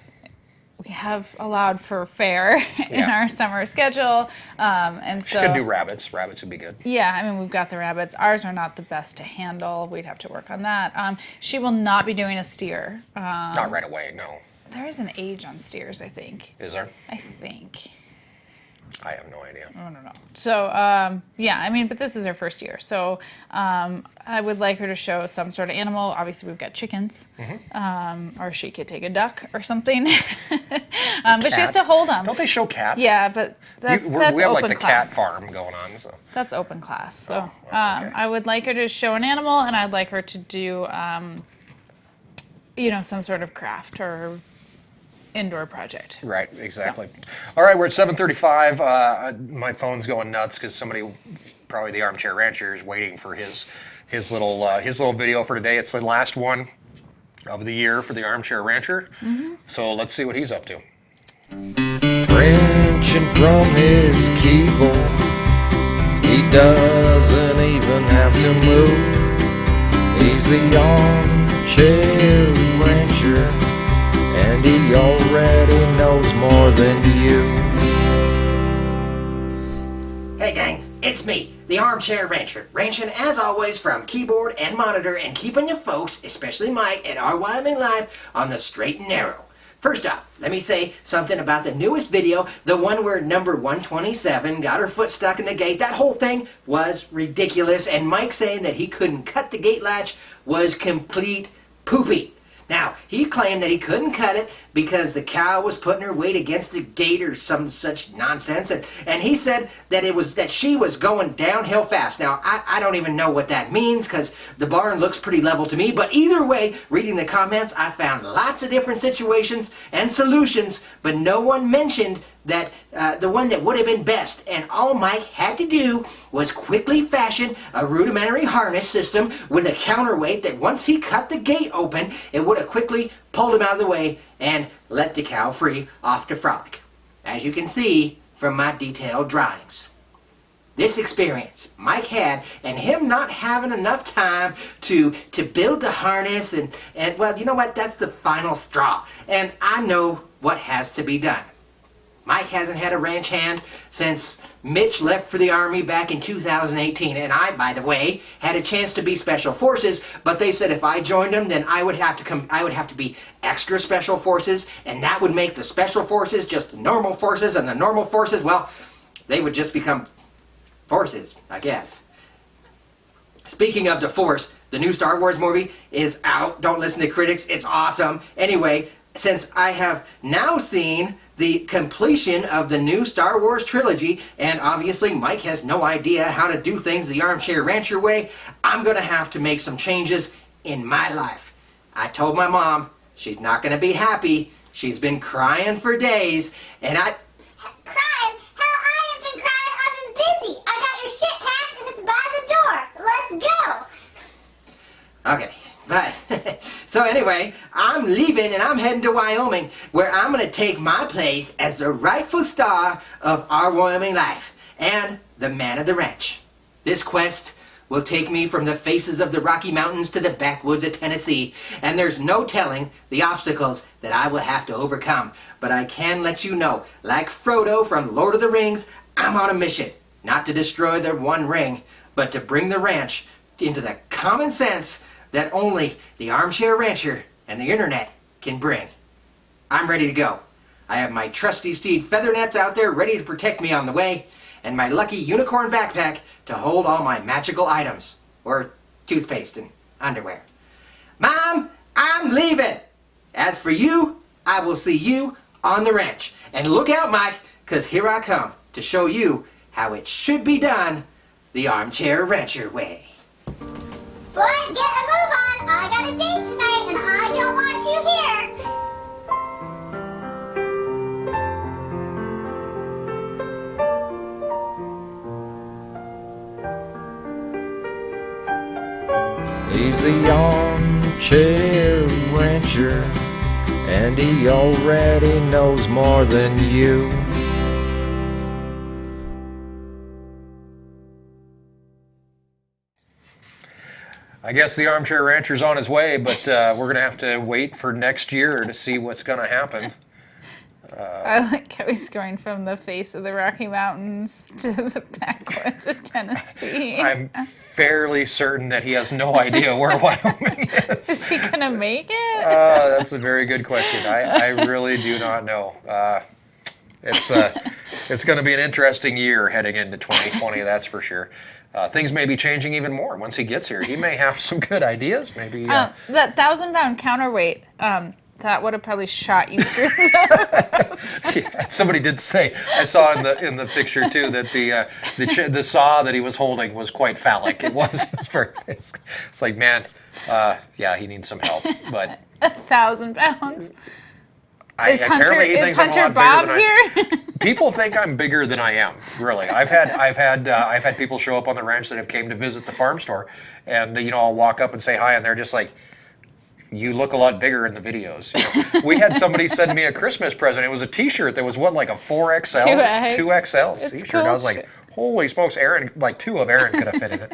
allowed for fair in Yeah. our summer schedule, and She so could do rabbits. Rabbits would be good. yeah, I mean, we've got the rabbits. Ours are not the best to handle. We'd have to work on that. She will not be doing a steer. Not right away, no. There is an age on steers, I think. Is there? I think. I have no idea. I don't know. So, yeah, I mean, but this is her first year. So I would like her to show some sort of animal. Obviously, we've got chickens. Or she could take a duck or something. But she has to hold them. Don't they show cats? Yeah, but that's we have open like the class. cat farm going on. So That's open class. So Oh, well, okay. I would like her to show an animal, and I'd like her to do, some sort of craft or indoor project. Right, exactly. All right, we're at 7:35. My phone's going nuts because somebody, probably the Armchair Rancher, is waiting for his little video for today. It's the last one of the year for the Armchair Rancher. So let's see what he's up to. Wrenching from his keyboard, he doesn't even have to move. He's the Armchair Rancher, and he already knows more than you. Hey gang, it's me, the Armchair Rancher, ranching as always from keyboard and monitor and keeping you folks, especially Mike at our Wyoming Life, on the straight and narrow. First off, let me say something about the newest video, the one where number 127 got her foot stuck in the gate. That whole thing was ridiculous, and Mike saying that he couldn't cut the gate latch was complete poopy. Now, he claimed that he couldn't cut it because the cow was putting her weight against the gate or some such nonsense, and he said that she was going downhill fast. Now, I don't even know what that means because the barn looks pretty level to me, but either way, reading the comments, I found lots of different situations and solutions, but no one mentioned that the one that would have been best, and all Mike had to do was quickly fashion a rudimentary harness system with a counterweight that once he cut the gate open, it would have quickly pulled him out of the way and let the cow free off to frolic, as you can see from my detailed drawings. This experience Mike had, and him not having enough time to build the harness, and well, you know what, that's the final straw, and I know what has to be done. Mike hasn't had a ranch hand since Mitch left for the Army back in 2018, and I, by the way, had a chance to be Special Forces, but they said if I joined them, then I would have to be extra Special Forces, and that would make the Special Forces just the normal forces, and the normal forces, well, they would just become forces, I guess. Speaking of the Force, the new Star Wars movie is out. Don't listen to critics. It's awesome. Anyway, since I have now seen the completion of the new Star Wars trilogy, and obviously Mike has no idea how to do things the Armchair Rancher way, I'm going to have to make some changes in my life. I told my mom she's not going to be happy. She's been crying for days, and Crying? Hell, I ain't been crying. I've been busy. I got your shit packed and it's by the door. Let's go. Okay, but so anyway, I'm leaving and I'm heading to Wyoming, where I'm going to take my place as the rightful star of our Wyoming Life and the man of the ranch. This quest will take me from the faces of the Rocky Mountains to the backwoods of Tennessee, and there's no telling the obstacles that I will have to overcome. But I can let you know, like Frodo from Lord of the Rings, I'm on a mission, not to destroy the One Ring, but to bring the ranch into the common sense that only the Armchair Rancher and the internet can bring. I'm ready to go. I have my trusty steed feather nets out there ready to protect me on the way, and my lucky unicorn backpack to hold all my magical items, or toothpaste and underwear. Mom, I'm leaving. As for you, I will see you on the ranch. And look out, Mike, because here I come to show you how it should be done the Armchair Rancher way. Boy, get a move on. I got a date tonight and I don't want you here. He's the Armchair Rancher, and he already knows more than you. I guess the Armchair Rancher's on his way, but we're going to have to wait for next year to see what's going to happen. I like how he's going from the face of the Rocky Mountains to the backwoods of Tennessee. I'm fairly certain that he has no idea where Wyoming is. Is he going to make it? That's a very good question. I really do not know. It's It's going to be an interesting year heading into 2020, that's for sure. Things may be changing even more once he gets here. He may have some good ideas. Maybe That 1,000-pound counterweight, that would have probably shot you through. yeah, somebody did say, I saw in the picture too, that the saw that he was holding was quite phallic. It was very. It's like, man, yeah, he needs some help. But 1,000 pounds. apparently he thinks I'm a Hunter lot Bob bigger than here? People think I'm bigger than I am. Really, I've had people show up on the ranch that have came to visit the farm store, and I'll walk up and say hi, and they're just like, "You look a lot bigger in the videos." We had somebody send me a Christmas present. It was a T-shirt that was what, like a 4XL, 2X. 2XL It's T-shirt. cool. I was like, "Holy smokes, Erin!" Like 2 of Erin could have fit in it,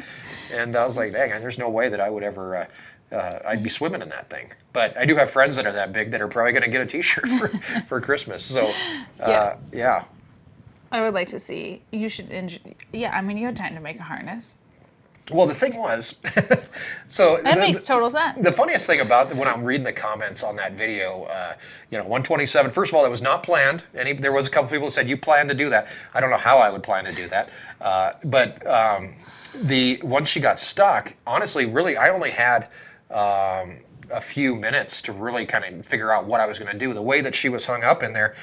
and I was like, "Dang, there's no way that I would ever." I'd be swimming in that thing. But I do have friends that are that big that are probably going to get a T-shirt for Christmas. So, yeah. I would like to see. You should. Yeah, I mean, you had time to make a harness. Well, the thing was, so That makes total sense. the funniest thing about when I'm reading the comments on that video, 127. First of all, it was not planned. There was a couple people who said you planned to do that. I don't know how I would plan to do that, but once she got stuck, honestly, really, I only had a few minutes to really kind of figure out what I was going to do. The way that she was hung up in there,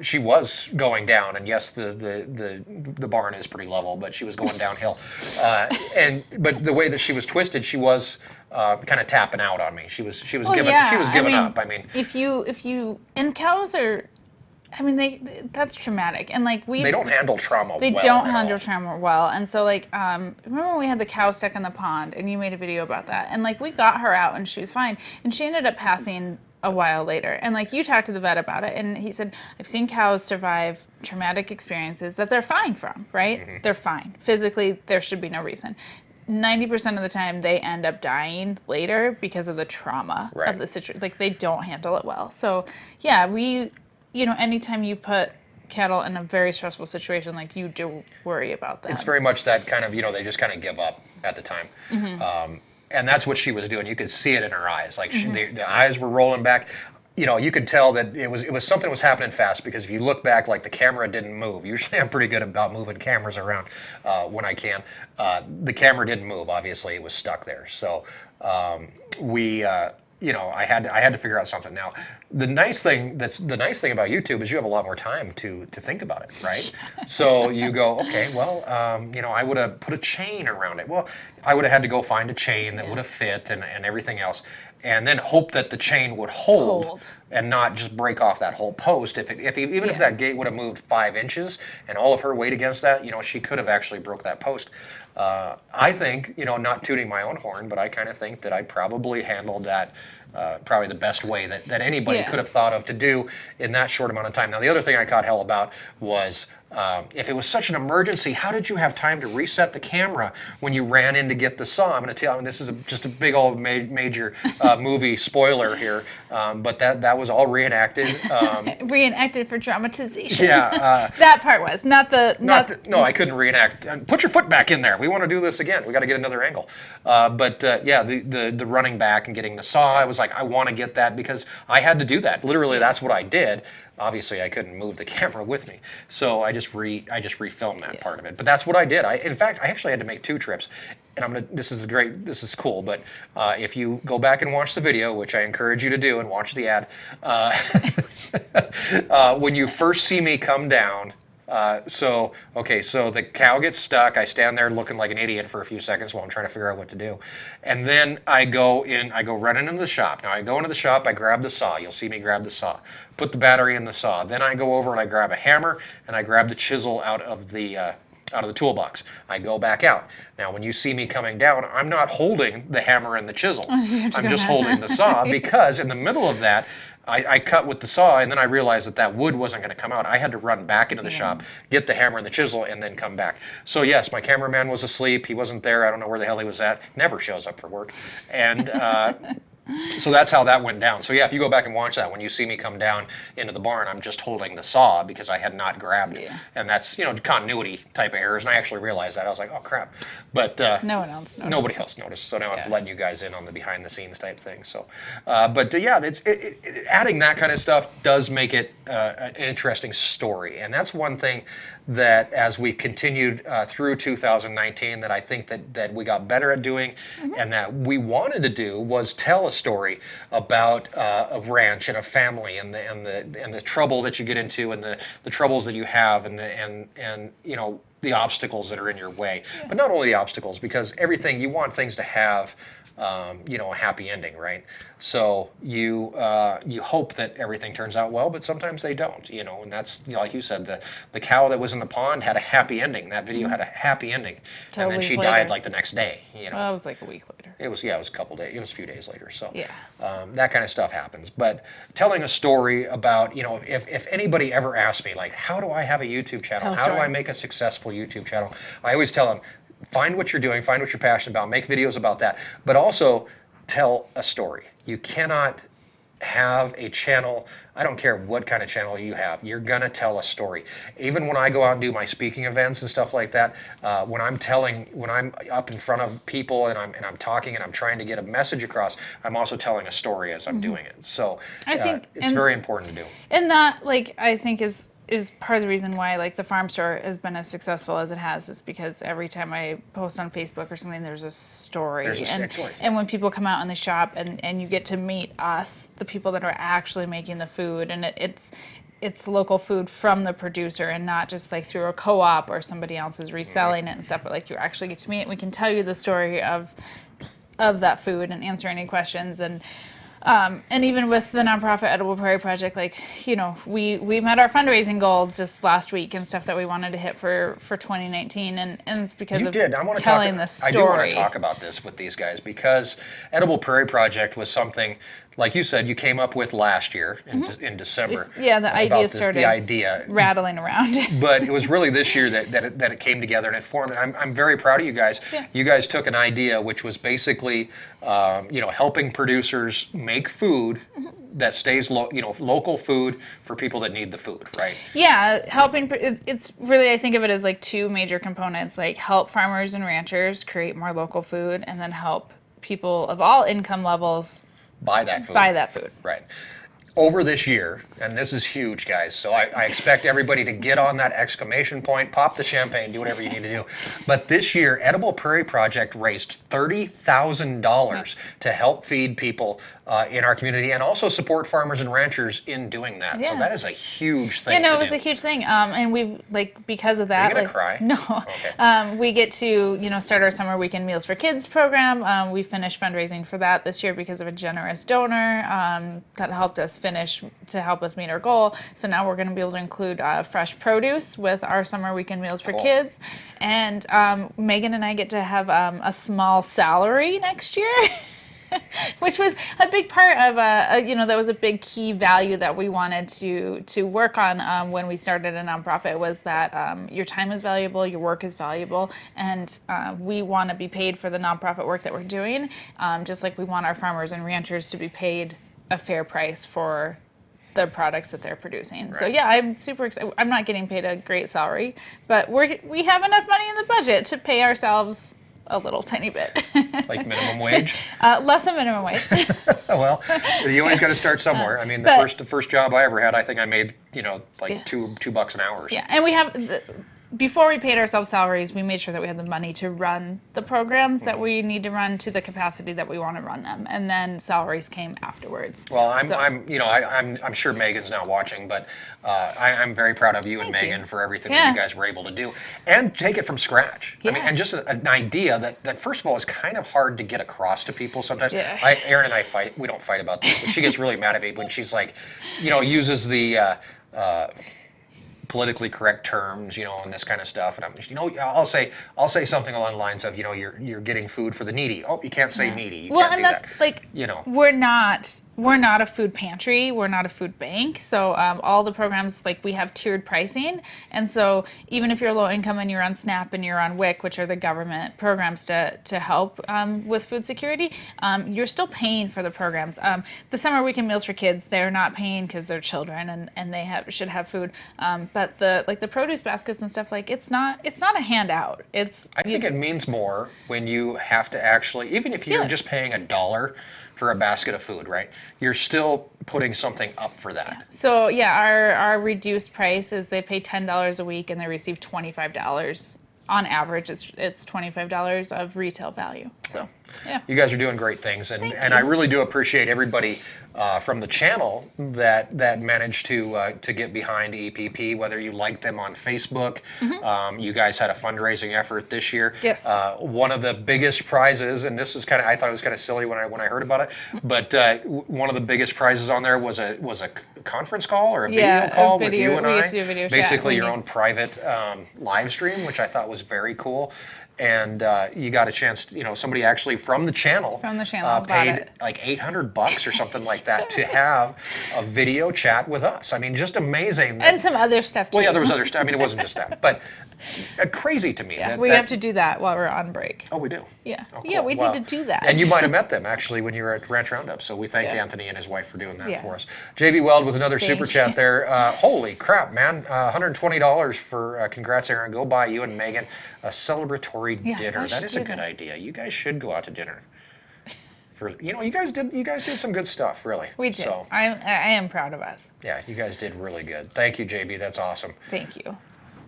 she was going down, and yes, the barn is pretty level, but she was going downhill. But the way that she was twisted, she was kind of tapping out on me. She was giving up. I mean, if you and cows are, I mean, that's traumatic, and like they don't handle trauma. They well don't at handle all. trauma well, and so like, remember when we had the cow stuck in the pond, and you made a video about that, and like we got her out, and she was fine, and she ended up passing a while later, and like you talked to the vet about it, and he said, I've seen cows survive traumatic experiences that they're fine from, right? Mm-hmm. They're fine. Physically, there should be no reason. 90% of the time, they end up dying later because of the trauma Right. of the situation. Like they don't handle it well. So yeah, anytime you put cattle in a very stressful situation, like you do worry about that. It's very much that kind of, they just kind of give up at the time. And that's what she was doing. You could see it in her eyes. Like the eyes were rolling back. You could tell that it was something was happening fast, because if you look back, like the camera didn't move. Usually I'm pretty good about moving cameras around when I can. The camera didn't move. Obviously it was stuck there. So I had to figure out something. Now, the nice thing about YouTube is you have a lot more time to think about it, right? So you go, okay, well, I would have put a chain around it. Well, I would have had to go find a chain that would have fit and everything else, and then hope that the chain would hold and not just break off that whole post. If that gate would have moved 5 inches and all of her weight against that, she could have actually broke that post. I think, not tooting my own horn, but I kind of think that I probably handled that probably the best way that anybody could have thought of to do in that short amount of time. Now, the other thing I caught hell about was if it was such an emergency, how did you have time to reset the camera when you ran in to get the saw? I'm going to tell you, this is just a big old major movie spoiler here, but that was all reenacted. Reenacted for dramatization. Yeah. That part was, no, I couldn't reenact. Put your foot back in there. We want to do this again. We got to get another angle. The running back and getting the saw, I was like, I want to get that because I had to do that. Literally, that's what I did. Obviously, I couldn't move the camera with me, so I just refilmed that part of it. But that's what I did. In fact, I actually had to make 2 trips. And this is cool, but if you go back and watch the video, which I encourage you to do, and watch the ad, when you first see me come down, so the cow gets stuck. I stand there looking like an idiot for a few seconds while I'm trying to figure out what to do. And then I go running into the shop. Now I go into the shop, I grab the saw. You'll see me grab the saw. Put the battery in the saw. Then I go over and I grab a hammer and I grab the chisel out of the toolbox. I go back out. Now, when you see me coming down, I'm not holding the hammer and the chisel. I'm just holding the saw, because in the middle of that, I cut with the saw, and then I realized that wood wasn't going to come out. I had to run back into the shop, get the hammer and the chisel, and then come back. So yes, my cameraman was asleep. He wasn't there. I don't know where the hell he was at. Never shows up for work. And So that's how that went down. So yeah, if you go back and watch that, when you see me come down into the barn, I'm just holding the saw because I had not grabbed it. Yeah. And that's, continuity type of errors. And I actually realized that. I was like, oh crap. But No one else noticed. nobody else noticed. So now I'm Yeah. letting you guys in on the behind the scenes type thing. So, yeah, adding that kind of stuff does make it an interesting story. And that's one thing that as we continued through 2019 that I think that we got better at doing and that we wanted to do was tell a story about a ranch and a family and the trouble that you get into and the troubles that you have and the obstacles that are in your way. But not only the obstacles, because everything you want things to have a happy ending, right? So you hope that everything turns out well, but sometimes they don't, and that's like you said, the cow that was in the pond had a happy ending. That video had a happy ending, Till and a then she week died later. like the next day. Well, it was like a week later. It was a couple days. It was a few days later. So Yeah. that kind of stuff happens. But telling a story about if anybody ever asks me like, how do I have a YouTube channel? Tell a How do I story. make a successful YouTube channel? I always tell them, find what you're doing, find what you're passionate about, make videos about that, but also tell a story. You cannot have a channel, I don't care what kind of channel you have, you're gonna tell a story. Even when I go out and do my speaking events and stuff like that, when I'm up in front of people and I'm talking and I'm trying to get a message across, I'm also telling a story as I'm doing it. So I think- it's and- very important to do. And that, I think is part of the reason why, the farm store has been as successful as it has, is because every time I post on Facebook or something, there's a story. There's a story. And when people come out in the shop and you get to meet us, the people that are actually making the food, and it's local food from the producer and not just through a co-op or somebody else is reselling it and stuff, but you actually get to meet it. We can tell you the story of that food and answer any questions. And even with the nonprofit Edible Prairie Project, we met our fundraising goal just last week and stuff that we wanted to hit for 2019, and it's because You of did. I want to telling talk, the story. I do want to talk about this with these guys because Edible Prairie Project was something, like you said, you came up with last year in December. Yeah, the about idea this- started The idea. rattling around. But it was really this year that it came together and it formed. And I'm very proud of you guys. Yeah. You guys took an idea which was basically, helping producers make food that stays local food for people that need the food, right? Yeah, helping. It's really, I think of it as two major components, help farmers and ranchers create more local food, and then help people of all income levels Buy that food. buy that food. Right. Over this year, and this is huge, guys, so I expect everybody to get on that exclamation point, pop the champagne, do whatever you need to do. But this year, Edible Prairie Project raised $30,000 to help feed people in our community and also support farmers and ranchers in doing that. Yeah. So that is a huge thing. Yeah, no, to it was do. a huge thing. And we've because of that. Are you gonna cry? No. Okay. We get to start our summer weekend meals for kids program. We finished fundraising for that this year because of a generous donor that helped us finish to help us meet our goal. So now we're going to be able to include fresh produce with our summer weekend meals for Cool. kids. And Megan and I get to have a small salary next year. Which was a big part of that was a big key value that we wanted to work on when we started a nonprofit, was that your time is valuable, your work is valuable, and we want to be paid for the nonprofit work that we're doing, just like we want our farmers and ranchers to be paid a fair price for the products that they're producing. So Right. yeah, I'm super excited. I'm not getting paid a great salary, but we have enough money in the budget to pay ourselves a little tiny bit. Like minimum wage. Less than minimum wage. Well, you always got to start somewhere. I mean, but- the first job I ever had, I think I made $2 an hour. Or Yeah, and we have before we paid ourselves salaries, we made sure that we had the money to run the programs that we need to run to the capacity that we want to run them, and then salaries came afterwards. Well, So- I'm sure Megan's not watching, but I'm very proud of you and Thank you. Megan for everything Yeah. that you guys were able to do and take it from scratch. I mean, Yeah. and just an idea that first of all is kind of hard to get across to people sometimes. Yeah. Erin and I fight. We don't fight about this, but she gets really mad at me when she's like, uses the. Politically correct terms, and this kind of stuff, and I'll say something along the lines of, you're getting food for the needy. Oh, you can't say needy. You Well, can't and do that's that. we're not we're not a food pantry, we're not a food bank, so all the programs, like, we have tiered pricing, and so even if you're low income and you're on SNAP and you're on WIC, which are the government programs to help with food security, you're still paying for the programs. The summer weekend meals for kids, they're not paying because they're children and they should have food, but the produce baskets and stuff, like, it's not a handout. I think it means more when you have to actually, even if you're just paying $1 for a basket of food, right? You're still putting something up for that. So yeah, our reduced price is they pay $10 a week and they receive $25. On average, it's $25 of retail value. So yeah, you guys are doing great things, and I really do appreciate everybody from the channel that managed to get behind EPP. Whether you like them on Facebook, you guys had a fundraising effort this year. Yes. One of the biggest prizes, and this was I thought it was kind of silly when I heard about it, but one of the biggest prizes on there was a conference call or a video call with you and we I. used to do a video chat. Basically, your own private live stream, which I thought was very cool. And you got a chance, somebody actually from the channel paid like $800 or something like that to have a video chat with us. I mean, just amazing. And some other stuff too. Well, yeah, there was other stuff. I mean, it wasn't just that, but crazy to me. Yeah, we have to do that while we're on break. Oh, we do? Yeah. Oh, cool. Yeah, we need to do that. And you might have met them actually when you were at Ranch Roundup. So we thank Anthony and his wife for doing that for us. JB Weld with another super chat there. Holy crap, man. $120 for congrats, Erin. Go buy you and Megan a celebratory dinner. That is a good idea. You guys should go out to dinner. You guys did some good stuff, really. We did. So, I am proud of us. Yeah, you guys did really good. Thank you, JB. That's awesome. Thank you.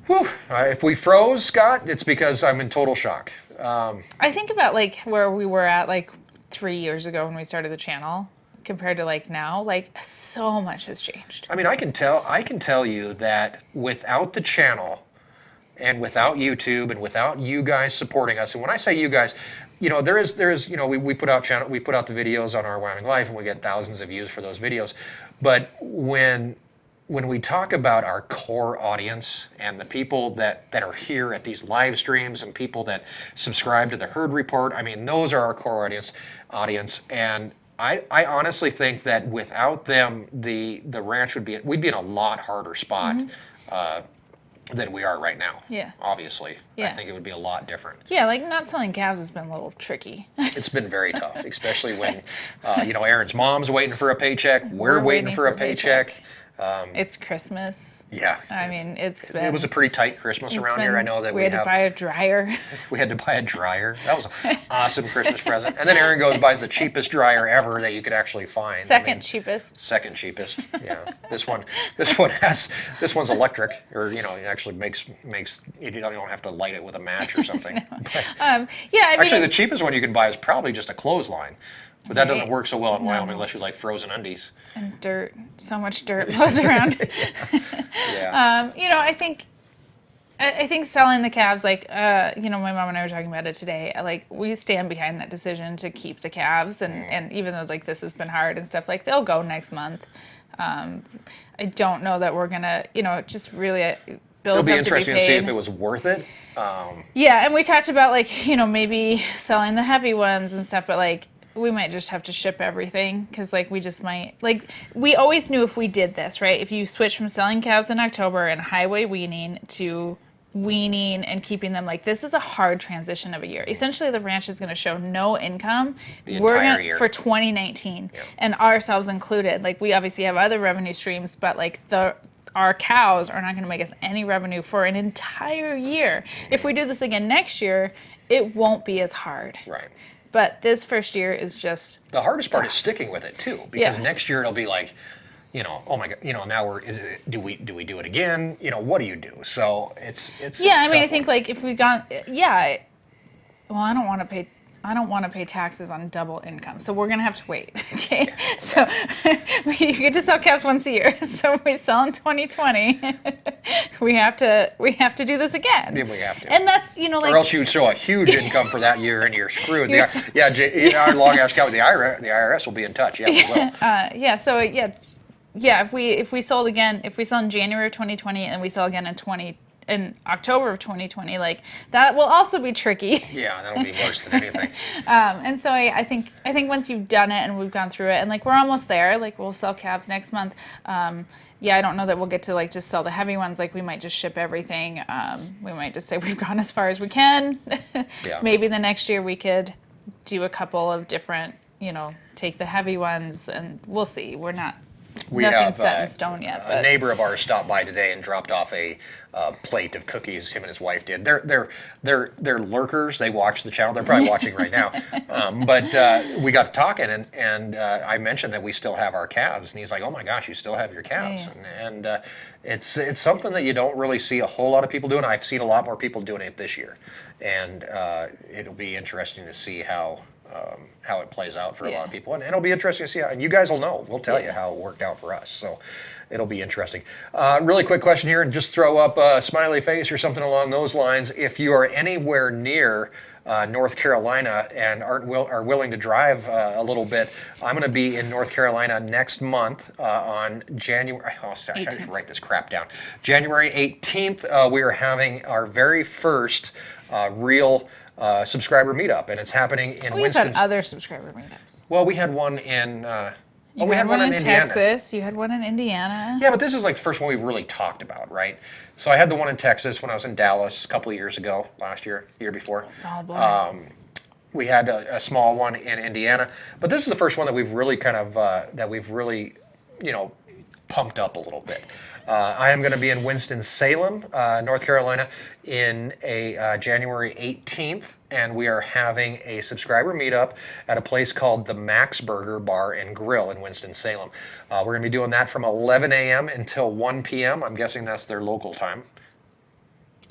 Whew. If we froze, Scott, it's because I'm in total shock. I think about like where we were at like 3 years ago when we started the channel compared to like now, like so much has changed. I mean, I can tell you that without the channel and without YouTube and without you guys supporting us, and when I say you guys, there is we put out the videos on our Wyoming Life and we get thousands of views for those videos, but when we talk about our core audience and the people that are here at these live streams and people that subscribe to the Herd Report, I mean, those are our core audience, and I honestly think that without them, the ranch we'd be in a lot harder spot than we are right now. Yeah. Obviously. Yeah. I think it would be a lot different. Yeah, like not selling calves has been a little tricky. It's been very tough, especially when, Erin's mom's waiting for a paycheck. We're waiting for a paycheck. It's Christmas. Yeah. I mean, it was a pretty tight Christmas around here. I know that we had to buy a dryer. We had to buy a dryer. That was an awesome Christmas present. And then Erin goes buys the cheapest dryer ever that you could actually find. Second cheapest. Yeah. This one's electric, or it actually makes you don't have to light it with a match or something. But, actually, the cheapest one you can buy is probably just a clothesline. But that doesn't work so well in Wyoming unless you like frozen undies. And dirt. So much dirt blows around. Yeah. I think selling the calves, like, my mom and I were talking about it today, like, we stand behind that decision to keep the calves. And even though, like, this has been hard and stuff, like, they'll go next month. I don't know that we're going to, just really... It'll be interesting to see if it was worth it. Yeah, and we talked about, like, maybe selling the heavy ones and stuff, but, like, we might just have to ship everything because, like, we just might, like, we always knew if we did this, right? If you switch from selling calves in October and highway weaning to weaning and keeping them, like, this is a hard transition of a year. Essentially, the ranch is going to show no income the entire year for 2019, and ourselves included. Like, we obviously have other revenue streams, but, like, our cows are not going to make us any revenue for an entire year. If we do this again next year, it won't be as hard. Right. But this first year is just the hardest part is sticking with it too, because next year it'll be like, oh my God, now do we do it again? What do you do? So it's I mean, I think like if we got I don't want to pay taxes on double income, so we're gonna have to wait. Okay, so we get to sell calves once a year. So if we sell in 2020, we have to do this again. Yeah, we have to. And that's like, or else you show a huge income for that year and you're screwed. Our long ass cow, the IRS will be in touch. Yeah, we will. If we sold again, if we sell in January of 2020 and we sell again in in October of 2020, like that will also be tricky. Yeah, that'll be worse than anything. And so I think once you've done it and we've gone through it, and like we're almost there, like we'll sell calves next month. Yeah, I don't know that we'll get to like just sell the heavy ones. Like we might just ship everything. We might just say we've gone as far as we can. Yeah. Maybe the next year we could do a couple of different, take the heavy ones, and we'll see. We're not. We Nothing's have set in stone yet. a But neighbor of ours stopped by today and dropped off a plate of cookies. Him and his wife did. They're lurkers. They watch the channel. They're probably watching right now. But we got to talking, and I mentioned that we still have our calves, and he's like, "Oh my gosh, you still have your calves?" Yeah. And it's something that you don't really see a whole lot of people doing. I've seen a lot more people doing it this year, and it'll be interesting to see how it plays out for a lot of people, and it'll be interesting to see how, and you guys will know. We'll tell you how it worked out for us, so it'll be interesting. Really quick question here, and just throw up a smiley face or something along those lines. If you are anywhere near North Carolina and are willing to drive a little bit, I'm going to be in North Carolina next month on January. Oh, sorry, I should write this crap down. January 18th, we are having our very first real subscriber meetup, and it's happening in we've Winston. had other subscriber meetups. Well, we had one in. We had one in Indiana. Texas. You had one in Indiana. Yeah, but this is like the first one we really talked about, right? So I had the one in Texas when I was in Dallas a couple of years ago, last year, year before. It's all blurry. We had a small one in Indiana, but this is the first one that we've really pumped up a little bit. I am going to be in Winston-Salem, North Carolina, in a January 18th, and we are having a subscriber meetup at a place called the Max Burger Bar and Grill in Winston-Salem. We're going to be doing that from 11 a.m. until 1 p.m. I'm guessing that's their local time.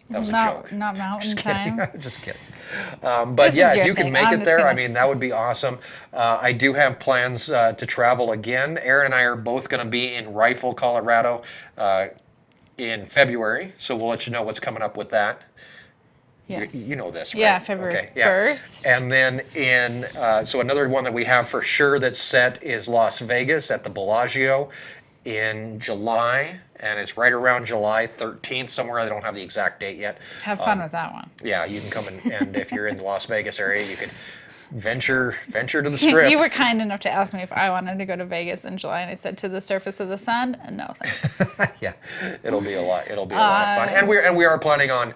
That was a joke. Not mountain Just kidding. time. Just kidding. This But is yeah, your if you can thing. make I'm it just there, gonna I mean, that would be awesome. I do have plans to travel again. Erin and I are both going to be in Rifle, Colorado in February, so we'll let you know what's coming up with that. Yes. You know this, right? Yeah, February 1st. And then so another one that we have for sure that's set is Las Vegas at the Bellagio in July, and it's right around July 13th somewhere. I don't have the exact date yet. Have fun with that one. Yeah, you can come and if you're in the Las Vegas area, you could venture to the Strip. You were kind enough to ask me if I wanted to go to Vegas in July, and I said to the surface of the sun, no thanks. Yeah, it'll be a lot. It'll be a lot of fun, and we are planning on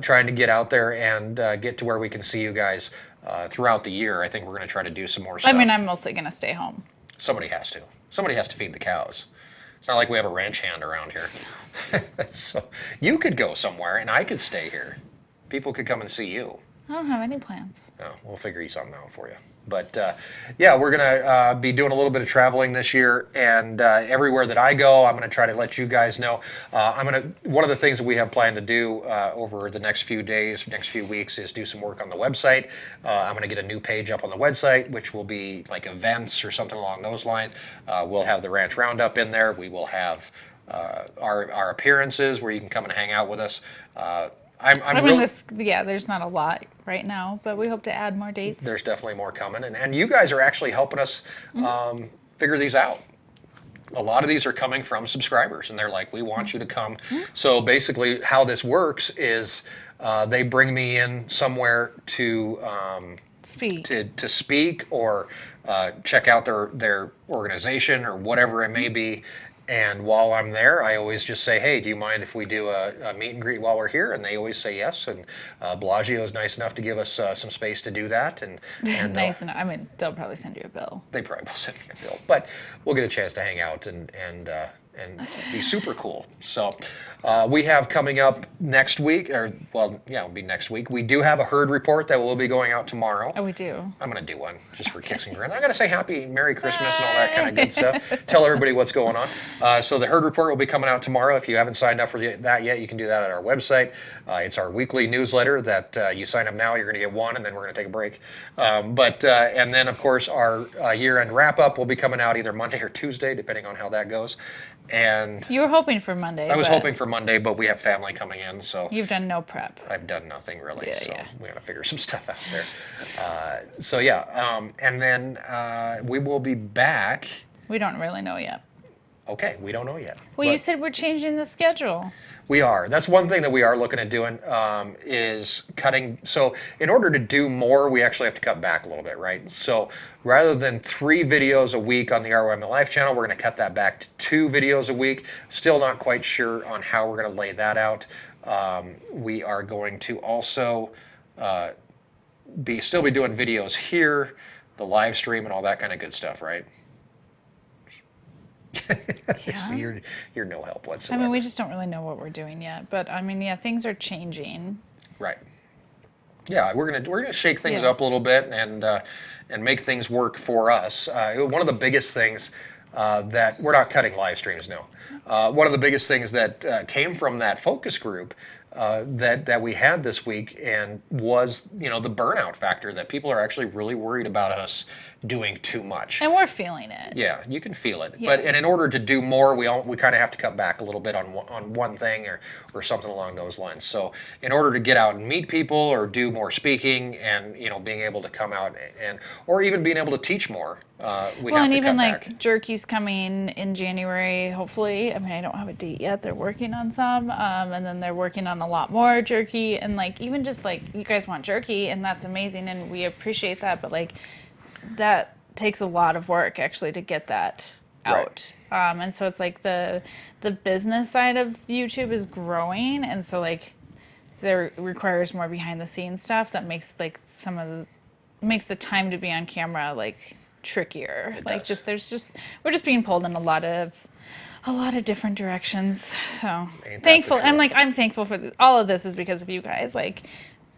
trying to get out there and get to where we can see you guys throughout the year. I think we're going to try to do some more stuff. I mean, I'm mostly going to stay home. Somebody has to. Somebody has to feed the cows. It's not like we have a ranch hand around here. So you could go somewhere, and I could stay here. People could come and see you. I don't have any plans. Oh, we'll figure something out for you. But yeah, we're going to be doing a little bit of traveling this year, and everywhere that I go, I'm going to try to let you guys know. One of the things that we have planned to do over the next few days, next few weeks, is do some work on the website. I'm going to get a new page up on the website, which will be like events or something along those lines. We'll have the Ranch Roundup in there. We will have our appearances where you can come and hang out with us. There's not a lot right now, but we hope to add more dates. There's definitely more coming, and you guys are actually helping us figure these out. A lot of these are coming from subscribers, and they're like, "We want you to come." So basically, how this works is they bring me in somewhere to speak or check out their organization or whatever it may be. And while I'm there, I always just say, "Hey, do you mind if we do a meet and greet while we're here?" And they always say yes. And Bellagio is nice enough to give us some space to do that. And nice enough. I mean, they'll probably send you a bill. They probably will send me a bill, but we'll get a chance to hang out and be super cool. So we have coming up next week, it'll be next week. We do have a herd report that will be going out tomorrow. Oh, we do. I'm going to do one just for kicks and grins. I got to say Merry Christmas and all that kind of good stuff. Tell everybody what's going on. So the herd report will be coming out tomorrow. If you haven't signed up for that yet, you can do that at our website. It's our weekly newsletter that you sign up now, you're going to get one, and then we're going to take a break. And then, of course, our year-end wrap-up will be coming out either Monday or Tuesday, depending on how that goes. And you were hoping for Monday. I was hoping for Monday, but we have family coming in, so you've done no prep. I've done nothing really, Yeah. We got to figure some stuff out there. And then we will be back. We don't really know yet. Okay, we don't know yet. Well, you said we're changing the schedule. We are. That's one thing that we are looking at doing is cutting. So in order to do more, we actually have to cut back a little bit, right? So rather than 3 videos a week on the RYM Life channel, we're going to cut that back to 2 videos a week. Still not quite sure on how we're going to lay that out. We are going to also still be doing videos here, the live stream, and all that kind of good stuff, right? Yeah. You're no help I whatsoever. mean, we just don't really know what we're doing yet. But I mean, yeah, things are changing. Right. Yeah, we're gonna shake things Yeah. up a little bit and make things work for us. One of the biggest things that we're not cutting live streams, no. One of the biggest things that came from that focus group that we had this week and was the burnout factor, that people are actually really worried about us doing too much. And we're feeling it. Yeah, you can feel it. Yeah. But and in order to do more, we kind of have to cut back a little bit on one thing or something along those lines. So in order to get out and meet people or do more speaking and being able to come out or even being able to teach more, we Well, have and to even cut like back. jerky's coming in January, hopefully. I mean, I don't have a date yet. They're working on some, and then they're working on a lot more jerky. And like even just like you guys want jerky, and that's amazing, and we appreciate that. But like that takes a lot of work actually to get that out. And so it's like the business side of YouTube is growing, and so like there requires more behind the scenes stuff that makes like makes the time to be on camera like trickier. It Like does. we're just being pulled in a lot of different directions. So Ain't that thankful. the I'm truth? like I'm thankful for all of this is because of you guys. Like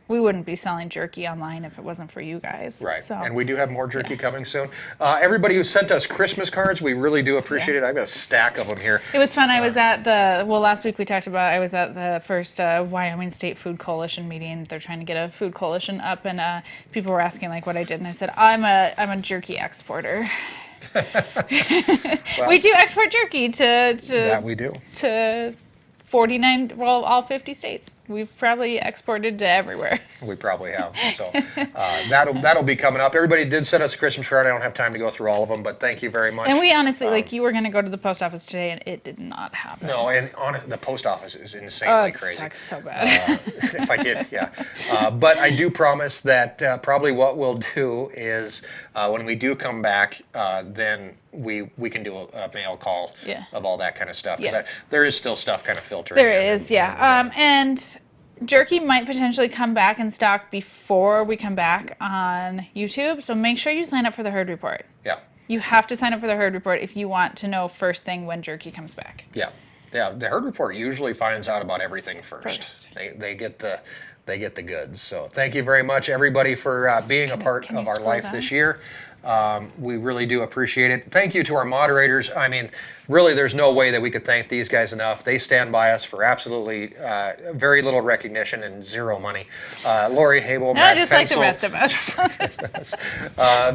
we wouldn't be selling jerky online if it wasn't for you guys. Right, So and we do have more jerky coming soon. Everybody who sent us Christmas cards, we really do appreciate it. I've got a stack of them here. it was fun. I was at last week we talked about I was at the first Wyoming State Food Coalition meeting. They're trying to get a food coalition up, and people were asking like what I did, and I said I'm a jerky exporter. We do export jerky That we do. to 49, well, all 50 states. We've probably exported to everywhere. We probably have. So that'll be coming up. Everybody did send us a Christmas card. I don't have time to go through all of them, but thank you very much. And we honestly, like, you were going to go to the post office today, and it did not happen. No, and the post office is Oh, insanely it crazy. sucks so bad. If I did, yeah. But I do promise that probably what we'll do is when we do come back, then we can do a mail call Yeah. of all that kind of stuff. 'Cause Yes. there is still stuff kind of filtering. There in is, yeah. And jerky might potentially come back in stock before we come back on YouTube. So make sure you sign up for the Herd Report. Yeah, You have to sign up for the Herd Report if you want to know first thing when jerky comes back. yeah. The Herd Report usually finds out about everything first. First. They get the goods. So thank you very much, everybody, for being a part can of you our scroll life down? this year. We really do appreciate it. Thank you to our moderators. I mean, really, there's no way that we could thank these guys enough. They stand by us for absolutely very little recognition and zero money. Lori Hable, Matt Just like the Fensel, rest of us.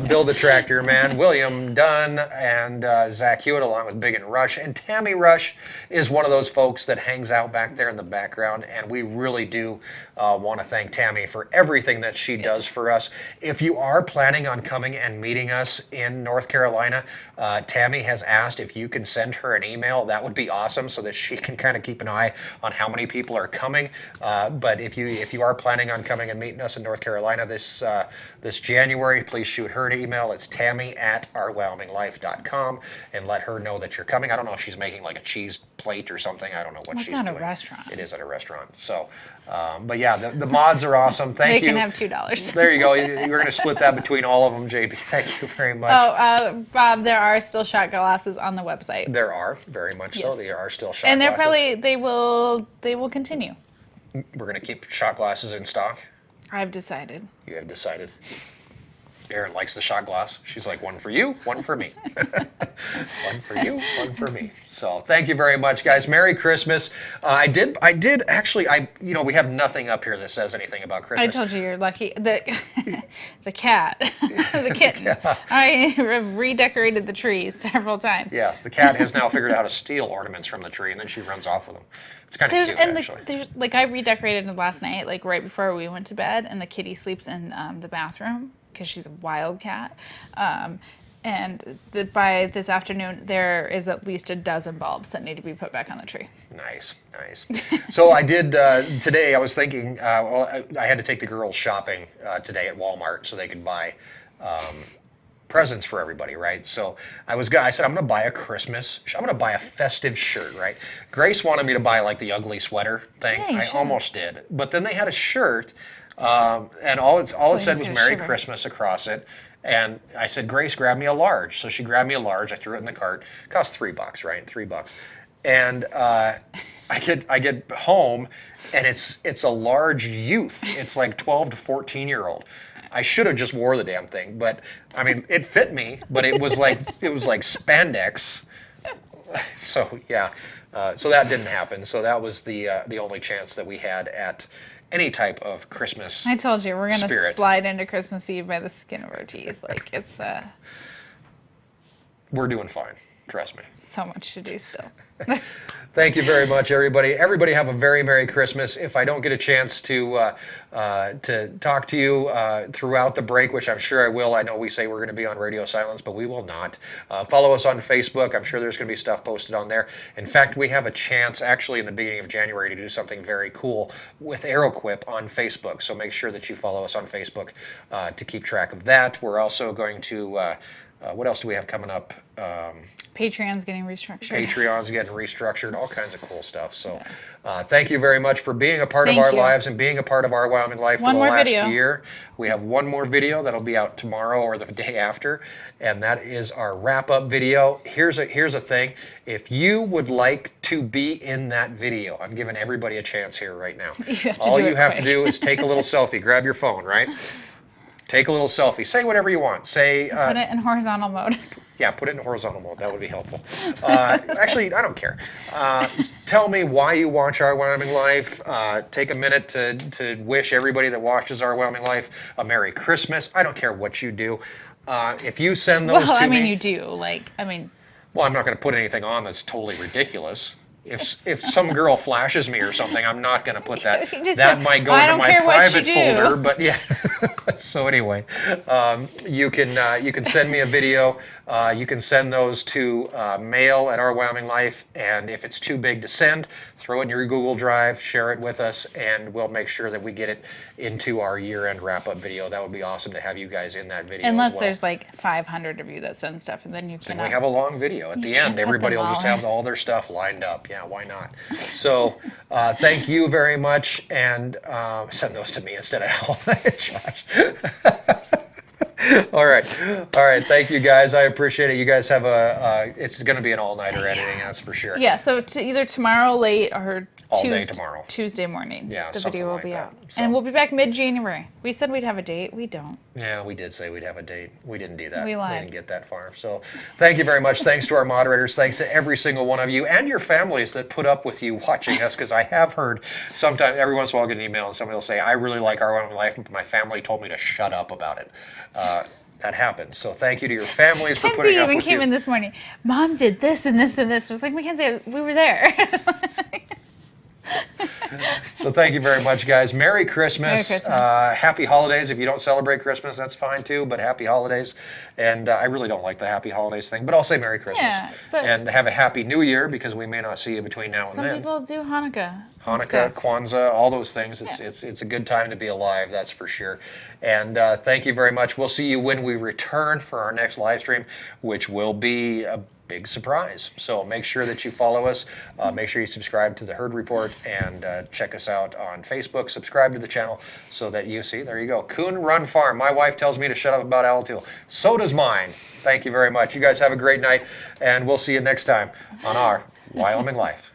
Bill the Tractor Man, William Dunn, and Zach Hewitt, along with Big and Rush. And Tammy Rush is one of those folks that hangs out back there in the background, and we really do want to thank Tammy for everything that she does for us. If you are planning on coming and meeting us in North Carolina, Tammy has asked if you can send her an email. That would be awesome, so that she can kind of keep an eye on how many people are coming. But if you are planning on coming and meeting us in North Carolina this January, please shoot her an email. It's tammy@ourwyominglife.com, and let her know that you're coming. I don't know if she's making like a cheese plate or something. I don't know what Well, she's it's doing. at a restaurant. It is at a restaurant. So, but yeah, the mods are awesome. Thank They you. can have $2. There you go. We're going to split that between all of them, JB. Thank you very much. Bob, there are still shot glasses on the website. There are, very much so. Yes. There are still shot And they're glasses. they will continue. We're going to keep shot glasses in stock. I've decided. You have decided. Erin likes the shot glass. She's like, one for you, one for me. One for you, one for me. So thank you very much, guys. Merry Christmas. I did actually, we have nothing up here that says anything about I Christmas. told you you're lucky. The cat, the kitten. I redecorated the tree several times. Yes, the cat has now figured out how to steal ornaments from the tree, and then she runs off with them. It's kind of cute, actually. There's like I redecorated it last night, like right before we went to bed, and the kitty sleeps in the bathroom because she's a wild cat. And by this afternoon, there is at least a dozen bulbs that need to be put back on the tree. Nice, nice. So I did today. I was thinking, I had to take the girls shopping today at Walmart so they could buy presents for everybody, right? So I said I'm going to buy a Christmas. I'm going to buy a festive shirt, right? Grace wanted me to buy like the ugly sweater thing. Yeah, you I should. almost did, but then they had a shirt, and all it said was get a Merry shiver. Christmas across it. And I said, Grace, grab me a large. So she grabbed me a large. I threw it in the cart. It cost $3, right? $3. And I get home, and it's a large youth. It's like 12 to 14-year-old. I should have just wore the damn thing, but I mean, it fit me. But it was like spandex. So yeah, so that didn't happen. So that was the only chance that we had at any type of Christmas. I told you, we're going to Spirit. slide into Christmas Eve by the skin of our teeth. Like, it's We're doing fine. Trust me. so much to do still. Thank you very much, everybody. Everybody have a very Merry Christmas. If I don't get a chance to talk to you throughout the break, which I'm sure I will, I know we say we're going to be on radio silence, but we will not. Follow us on Facebook. I'm sure there's going to be stuff posted on there. In fact, we have a chance actually in the beginning of January to do something very cool with AeroQuip on Facebook. So make sure that you follow us on Facebook to keep track of that. We're also going to, what else do we have coming up? Patreon's getting restructured. Patreon's getting restructured, all kinds of cool stuff. So thank you very much for being a part of Thank our you. lives and being a part of our Wyoming Life One for the more last video. year. We have one more video that'll be out tomorrow or the day after, and that is our wrap-up video. Here's a thing. If you would like to be in that video, I'm giving everybody a chance here right now. You have to all do you it have to quick. do is take a little selfie. Grab your phone, right? Take a little selfie. Say whatever you want. Say Put it in horizontal mode. yeah, put it in horizontal mode. That would be helpful. Actually, I don't care. Tell me why you watch Our Wyoming Life. Take a minute to wish everybody that watches Our Wyoming Life a Merry Christmas. I don't care what you do. If you send those Well, to I mean, me, you do. Like, I mean, well, I'm not going to put anything on that's totally ridiculous. If some girl flashes me or something, I'm not going to put that. You just That said, might go "I into don't my care what you private do." folder, but yeah. So anyway, you can send me a video. You can send those to mail at Our Wyoming Life, and if it's too big to send, throw it in your Google Drive, share it with us, and we'll make sure that we get it into our year-end wrap-up video. That would be awesome to have you guys in that video. unless as well. there's like 500 of you that send stuff, and then you Then cannot. we have a long video at the can't end. put Everybody them will just all have in. all their stuff lined up. Yeah, why not? So thank you very much, and send those to me instead of Al. Josh. All right. Thank you guys. I appreciate it. You guys have it's going to be an all-nighter editing, that's for sure. Yeah, so either tomorrow late or All day tomorrow. Tuesday morning. Yeah, the something video will like be that. out. So- And we'll be back mid-January. We said we'd have a date. We don't. Yeah, we did say we'd have a date. We didn't do that. We lied. didn't get that far. So thank you very much. Thanks to our moderators. Thanks to every single one of you and your families that put up with you watching us, because I have heard sometimes, every once in a while I'll get an email and somebody will say, I really like Our Wyoming Life, but my family told me to shut up about it. That happens. So thank you to your families for Mackenzie putting up even with came you. in this morning. Mom did this and this and this. I was like, Mackenzie, we were there. So thank you very much, guys. Merry Christmas. Merry Christmas. Happy holidays. If you don't celebrate Christmas, that's fine too, but happy holidays. And I really don't like the happy holidays thing, but I'll say Merry Christmas. Yeah, but- and have a happy New Year, because we may not see you between now and Some then. people do Hanukkah. and Hanukkah, stuff. Kwanzaa, all those things. It's, Yeah. it's a good time to be alive, that's for sure. And thank you very much. We'll see you when we return for our next live stream, which will be a big surprise. So make sure that you follow us. Make sure you subscribe to the Herd Report, and check us out on Facebook. Subscribe to the channel so that you see. There you go. Coon Run Farm. My wife tells me to shut up about owl too. So does mine. Thank you very much. You guys have a great night, and we'll see you next time on our Wyoming Life.